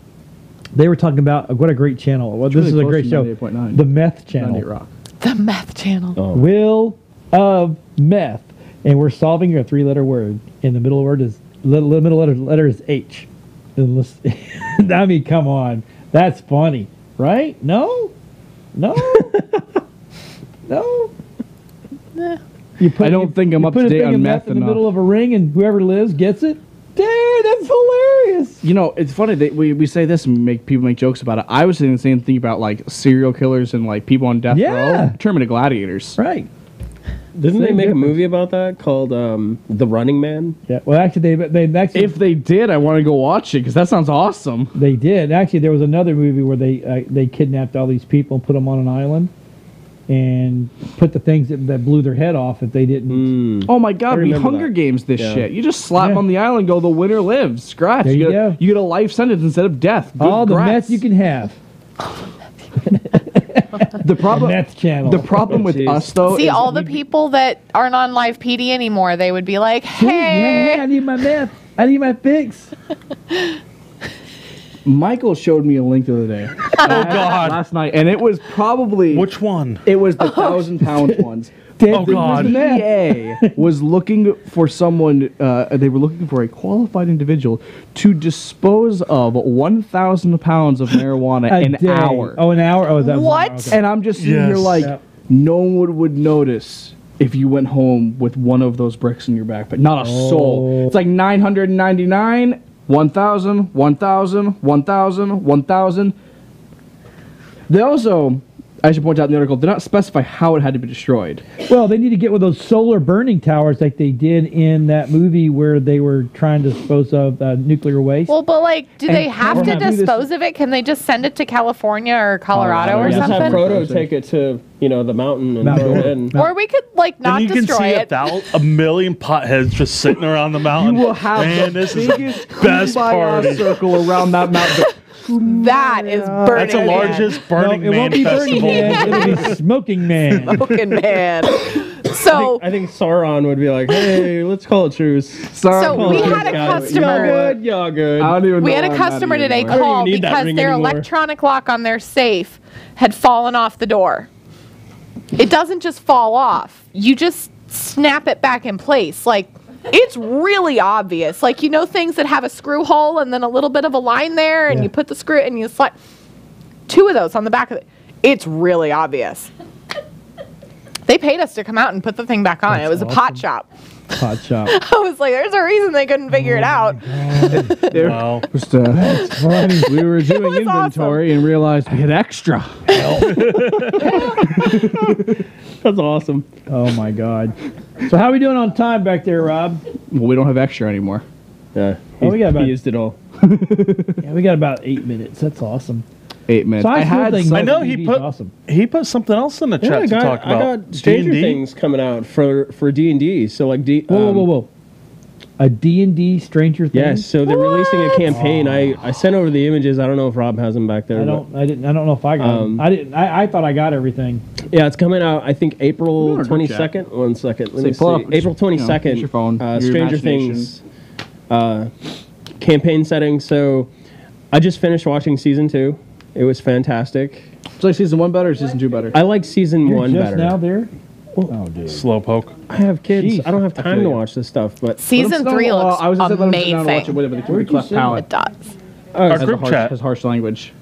They were talking about what a great channel. Well, this is a great show. The Meth Channel.
Rock.
The Meth Channel.
Oh. Will of Meth. And we're solving a 3-letter word. And the middle word is middle letter is H. I mean, come on. That's funny. Right? No? No? No?
I don't think I'm up to date on meth
in the middle of a ring, and whoever lives gets it. Dude, that's hilarious.
You know, it's funny that we say this and people make jokes about it. I was saying the same thing about like serial killers and like people on death row. Turn them into gladiators.
Right.
Didn't they make a movie about that called The Running Man?
Yeah. Well, actually, they actually.
If they did, I want to go watch it because that sounds awesome.
They did. Actually, there was another movie where they kidnapped all these people and put them on an island. And put the things that blew their head off if they didn't.
Oh my God! We Hunger Games this shit. You just slap them on the island, go the winner lives. Scratch.
There you go.
You get a life sentence instead of death.
All the meth you can have.
The problem.
Meth channel.
The problem with us though.
See, all the people that aren't on live PD anymore, they would be like, "Hey,
I need my meth. I need my fix."
Michael showed me a link the other day.
Oh God!
Last night, and it was probably
which one?
It was the 1,000-pound ones.
Oh God!
The EA was looking for someone. They were looking for a qualified individual to dispose of 1,000 pounds of marijuana an hour.
Oh, an hour. Oh, is that
what?
Okay.
And I'm just sitting here like, no one would notice if you went home with one of those bricks in your backpack. Not a soul. It's like 999, 1,000, 1,000, 1,000, 1,000. They also, I should point out in the article, did not specify how it had to be destroyed.
Well, they need to get with those solar burning towers like they did in that movie where they were trying to dispose of nuclear waste.
Well, but like, do they have to dispose of it? Can they just send it to California or Colorado or
just
something?
have Frodo take it to the mountain and throw it in.
Or we could like not
then you
destroy
can see
it.
a million potheads just sitting around the mountain.
You will have
Man,
the
this is
biggest
the best party.
circle around that mountain.
That is Burning
That's the
Man.
largest Burning
it
Man
won't be
festival.
Burning Man. It'll be Smoking Man.
Smoking Man. So
I think Sauron would be like, "Hey, let's call it truce."
So we had a customer.
Y'all good.
I don't even
We
know
had a
I'm
customer
not
today
anymore.
call
need that
because
ring
their
anymore.
electronic lock on their safe had fallen off the door. It doesn't just fall off. You just snap it back in place. Like, it's really obvious. Like, you know, things that have a screw hole and then a little bit of a line there, and you put the screw and you slide. 2 of those on the back of it. It's really obvious. They paid us to come out and put the thing back on.
That's
it was
awesome.
a pot shop.
Pot shop.
I was like, there's a reason they couldn't figure it out.
Wow.
Just, we were doing inventory and realized we had extra.
That's awesome.
Oh my God. So how are we doing on time back there, Rob?
Well, we don't have extra anymore.
Yeah,
Oh, we got about
he used it all.
yeah, we got about 8 minutes. That's awesome.
8 minutes.
So I still think
I know
Mike
he
DD's
put
awesome.
he put something else in the chat
I
to talk about.
I got Stranger
D&D?
Things coming out for D&D. So like
Whoa. A D&D Stranger Things.
Yes, so they're releasing a campaign. I sent over the images. I don't know if Rob has them back there.
I don't know if I got them. I thought I got everything.
Yeah, it's coming out. I think April
Go to our group
22nd. 1 second. Let
So
me
pull
see.
up,
April
you know,
22nd.
use your phone, your
Stranger
imagination.
Things campaign setting. So I just finished watching season 2. It was fantastic.
Is like season 1 better or season 2 better?
I like season
You're
1
just
better.
now there? Oh, dude.
Slowpoke.
I have kids.
Jeez.
I don't have
I
time
feel
to
you.
watch this stuff. But
Season 3 looks
I was gonna say, let them sit down and watch it
amazing.
with it, but it can be
Where'd you
cleft
say
palate.
It does.
Our
Has a
group
harsh,
chat.
has harsh language.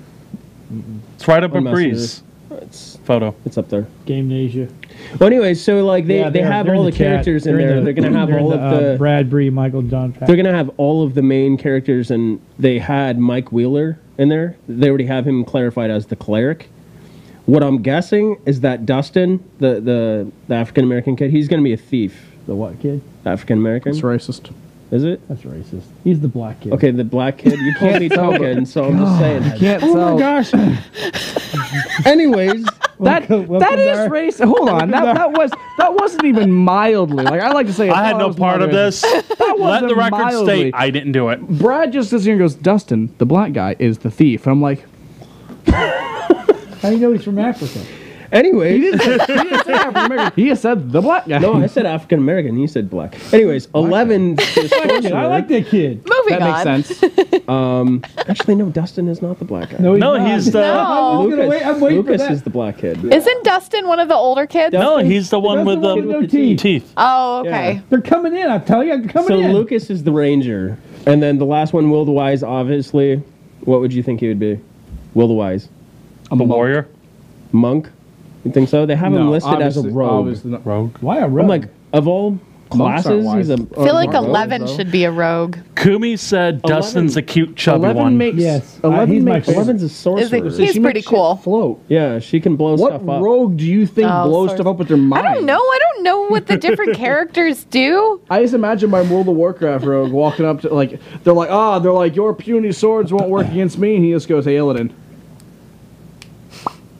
It's right up
Or
a breeze.
It's
Photo.
up there.
Gamenasia.
Well, anyway, so like they
Yeah,
have
they're
all
in
the
chat.
characters in
They're
there. They're gonna have
they're in
all of the.
Brad Bree, Michael John. Pat.
They're gonna have all of the main characters, and they had Mike Wheeler in there. They already have him clarified as the cleric. What I'm guessing is that Dustin, the African American kid, he's gonna be a thief.
The what kid?
African American.
It's racist.
Is it?
That's racist. He's the black kid.
Okay, the black kid. You called me token, so I'm just saying.
You can't
Oh
tell.
my gosh. Anyways,
That is racist. Hold on, that wasn't even mildly. Like I like to say,
I had no part of this.
That
Let
wasn't
the record
mildly.
state I didn't do it.
Brad just sits here and goes, Dustin, the black guy, is the thief. And I'm like,
How do you know he's from Africa?
anyways.
he didn't say African American. He just said the black guy.
No, I said African American. You said black. Anyways, 11.
I like that kid.
Moving
That
on.
makes sense.
Actually, no. Dustin is not the black guy.
No,
No,
not.
he's the
No.
I'm waiting for
Lucas
that.
is the black kid.
Isn't Dustin one of the older kids?
no. He's the one
That's
with
the one
the
with no teeth.
teeth.
Oh, okay.
They're coming in. I'm telling you, they're coming
So
in.
Lucas is the ranger, and then the last one, Will the Wise. Obviously, what would you think he would be? Will the Wise,
The warrior.
monk. You think so? They have him listed as a rogue.
Rogue.
Why a rogue?
I'm like, of all classes, he's a.
I feel like 11 should be a rogue.
Kumi said
11
Dustin's a cute chubby
11
one.
makes.
Yes.
11
He's my
makes.
favorite.
11's a sorcerer.
He's
She
pretty
makes shit
cool.
Float.
Yeah, she can blow
What
stuff up.
rogue do you think
Oh,
blows
sorry.
stuff up with their mind?
I don't know. I don't know what the different characters do.
I just imagine my World of Warcraft rogue walking up to they're like your puny swords won't work against me, and he just goes, "Hey, Illidan,"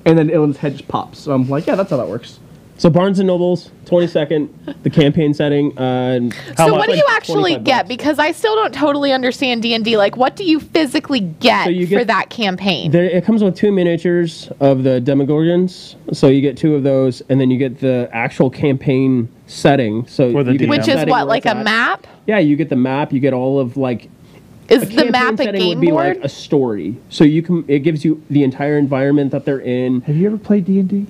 and then Illidan's head just pops. So I'm like, yeah, that's how that works.
So Barnes and Nobles, 22nd, the campaign setting.
So what do you actually get? Because I still don't totally understand D&D. Like, what do you physically get,
So you
for
get-
that campaign?
It comes with 2 miniatures of the Demogorgons, so you get 2 of those, and then you get the actual campaign setting. So
For the
you get
DM.
Which is
setting
what,
where
like
it's
a
at.
map?
Yeah, you get the map. You get all of
Is the map a
setting
game
would be
board?
like a story. So you can. It gives you the entire environment that they're in.
Have you ever played D&D?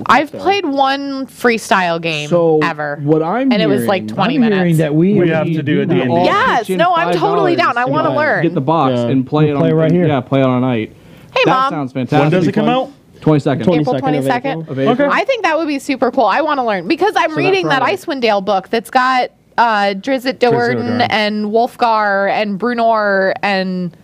I've played one freestyle game ever.
What I'm
and it was like 20 minutes.
That we
have to do a D&D.
Yes, no, I'm totally down. I want to learn.
Get the box and play it on
right here.
Yeah, play it on a night.
Hey,
that
Mom.
sounds fantastic.
When does it come out?
22nd.
April 22nd.
Of April.
I think that would be super cool. I want to learn because I'm reading that Icewind Dale book that's got Drizzt Do'Urden and Wolfgar and Brunor and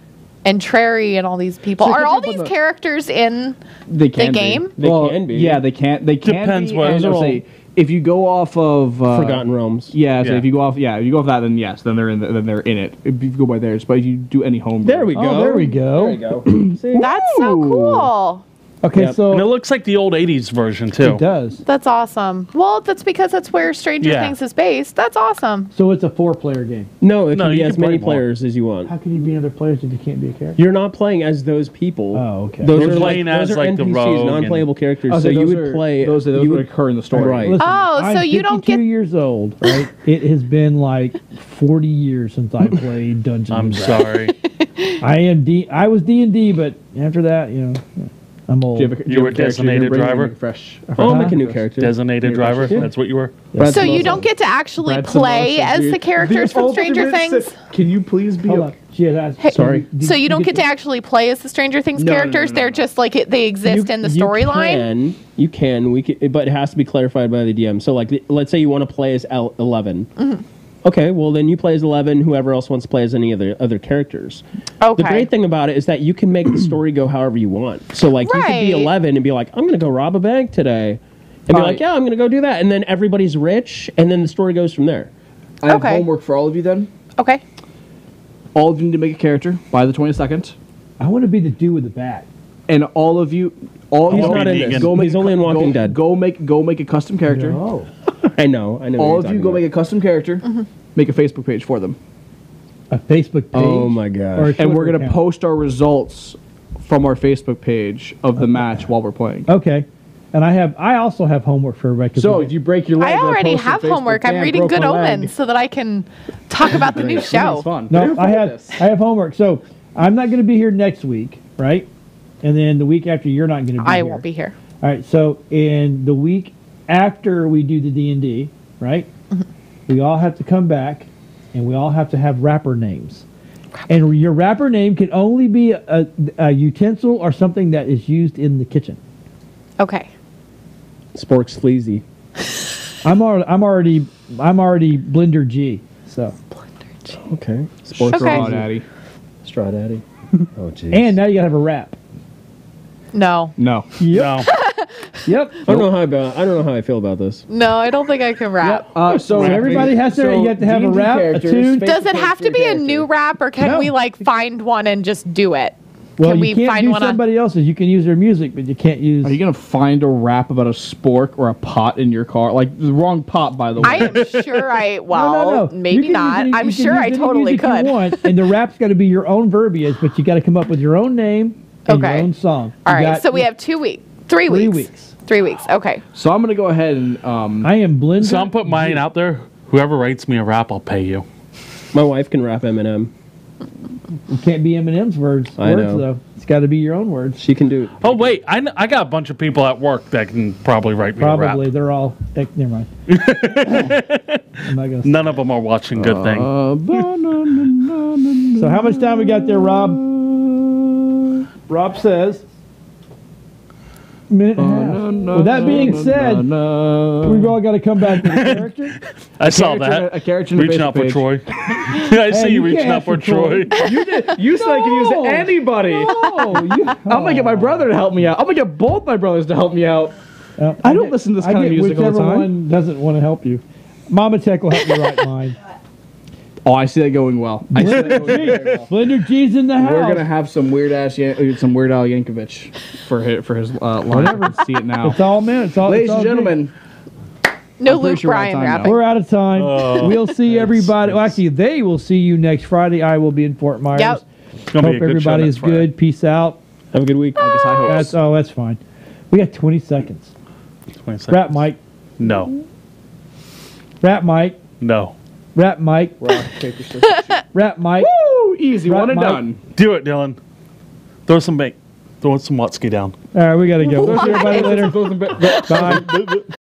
Trary and all these people. Are all these characters in the game?
They can be. Yeah, they can't. They can
Depends
be.
what-
I was gonna say, if you go off of
Forgotten Realms.
Yeah, so
Yeah.
if you go off that, then yes, then they're in it. If you go by theirs, but if you do any home,
There we go.
Oh, there we go.
There we go. See?
That's so cool.
Okay,
And it
so
looks like the old 80s version, too.
it does.
That's awesome. Well, that's because that's where Stranger
Yeah.
Things is based. That's awesome.
So it's a 4-player game.
No, it
No,
can be
you
as
can
many
play more.
players as you want.
How can you be other players if you can't be a character?
You're not playing as those people.
Oh, okay.
Those
You're
are
playing
those
as,
are
like, the
NPCs,
rogue
non-playable characters.
Oh,
So you
those
would
are-
play.
those
you
would
would
occur in the story.
Right.
Listen,
Oh,
I'm
so you don't
52
get-
years old, right? It has been like 40 years since I played Dungeons.
I'm
and Dragons.
sorry.
I was D&D, but after that, I'm old.
You were designated driver?
Fresh.
I'll make a new character.
Designated driver? That's what you were?
So you don't get to actually play as the characters from Stranger Things?
Can you please be?
Hold on.
Sorry.
So you don't get to actually play as the Stranger Things characters? They're just like they exist in the storyline?
You can. But it has to be clarified by the DM. So, like, let's say you want to play as 11.
Mm-hmm.
Okay, well, then you play as 11. Whoever else wants to play as any other characters.
Okay.
The great thing about it is that you can make the story go however you want. So, like, you could be
Right.
11 and be like, I'm going to go rob a bank today. And be like, yeah, I'm going to go do that. And then everybody's rich, and then the story goes from there.
I have homework for all of you then.
Okay.
All of you need to make a character by the 22nd.
I want to be the dude with the bat.
And all of you,
He's not in this. He's only in Walking Dead.
Go make a custom character.
No.
I know.
All of you go make a custom character. Make a Facebook page for them.
A Facebook page?
Oh my
Or a
gosh.
And we're
Twitter
gonna
account?
post our results from our Facebook page of the match while we're playing.
Okay. And I also have homework for everybody. 'cause
So
we-
if you break your leg,
I
I'll
already
post on
have
Facebook,
homework. I'm
"Damn,
reading
broke
Good
my leg."
Omens so that I can talk about the new show.
It's fun.
No, I have homework. So I'm not going to be here next week, right? And then the week after, you're not going to be
I
here.
won't be here.
All right. So in the week after we do the D&D, right? We all have to come back, and we all have to have rapper names. And your rapper name can only be a utensil or something that is used in the kitchen.
Okay.
Spork's Fleazy.
I'm already Blender G. So.
Okay.
Sports
Okay.
Raw Daddy.
Straw Daddy.
Oh, jeez.
And now you gotta have a rap.
No.
No.
Yep. Yep.
I don't know how I feel about this.
No, I don't think I can rap.
So everybody has to. You have to have a
D&D
rap, a
characters,
tune.
Does it have to be a new rap, or can
No.
we like find one and just do it?
Well,
Can
you
we
can't
find
do
one on?
somebody else's. You can use their music, but you can't use.
Are you gonna find a rap about a spork or a pot in your car? Like the wrong pot, by the way.
I am sure I. Well,
No.
maybe
You can
not.
use any-
I'm
you can
sure
use
I
any
totally
music
could.
You want, and the rap's got to be your own verbiage, but you got to come up with your own name and your
Okay.
own song.
All
You
right.
got-
So we have 2 weeks. 3 weeks.
3 weeks.
3 weeks. Okay.
So I'm gonna go ahead and
I am Blender.
So I'm putting mine out there. Whoever writes me a rap, I'll pay you.
My wife can rap Eminem.
It can't be Eminem's words.
I know.
Though. It's got to be your own words.
She can do it.
Oh, wait. I got a bunch of people at work that can probably write me a
Probably
rap.
they're all. Never mind. I'm not gonna.
None of them are watching Good Thing.
So how much time we got there, Rob? Rob says. Minute and a half. With that being said, we've all got to come back to the character.
I saw
character-
that.
a character in the
reaching
Facebook
out for
page.
Troy. I see you
you
reaching
can't
out for
ask for Troy.
Troy.
You did. You said I can use
No.
anybody.
Oh,
I'm gonna get my brother to help me out. I'm gonna get both my brothers to help me out. I don't listen to this kind of music all the
whichever
time.
one doesn't want to help you. Mama Tech will help you write mine.
Oh, I see that going well. I see that going very well.
Blender G's in the house.
We're gonna have some weird ass, some Weird Al Yankovic for his line.
Whatever.
See it now.
It's all man. It's all.
Ladies
it's all
and gentlemen,
No
I'm pretty
Luke
sure we're out of
Bryan
time now.
rapping.
We're out of time.
Oh,
we'll see everybody. Well, actually, they will see you next Friday. I will be in Fort Myers.
Yep.
It's gonna
Hope
be a good show
everybody
next
is
Friday.
good. Peace out.
Have a good week.
That's fine. We got 20 seconds.
20 seconds.
Rap Mike.
No.
Rap Mike.
No.
Rap Mike.
rock, paper, scissors.
Rap Mike.
Woo! Easy, one and done.
Do it, Dylan. Throw some bait. Throw some Watsky down.
All right, we got to go. We'll see everybody later. Bye.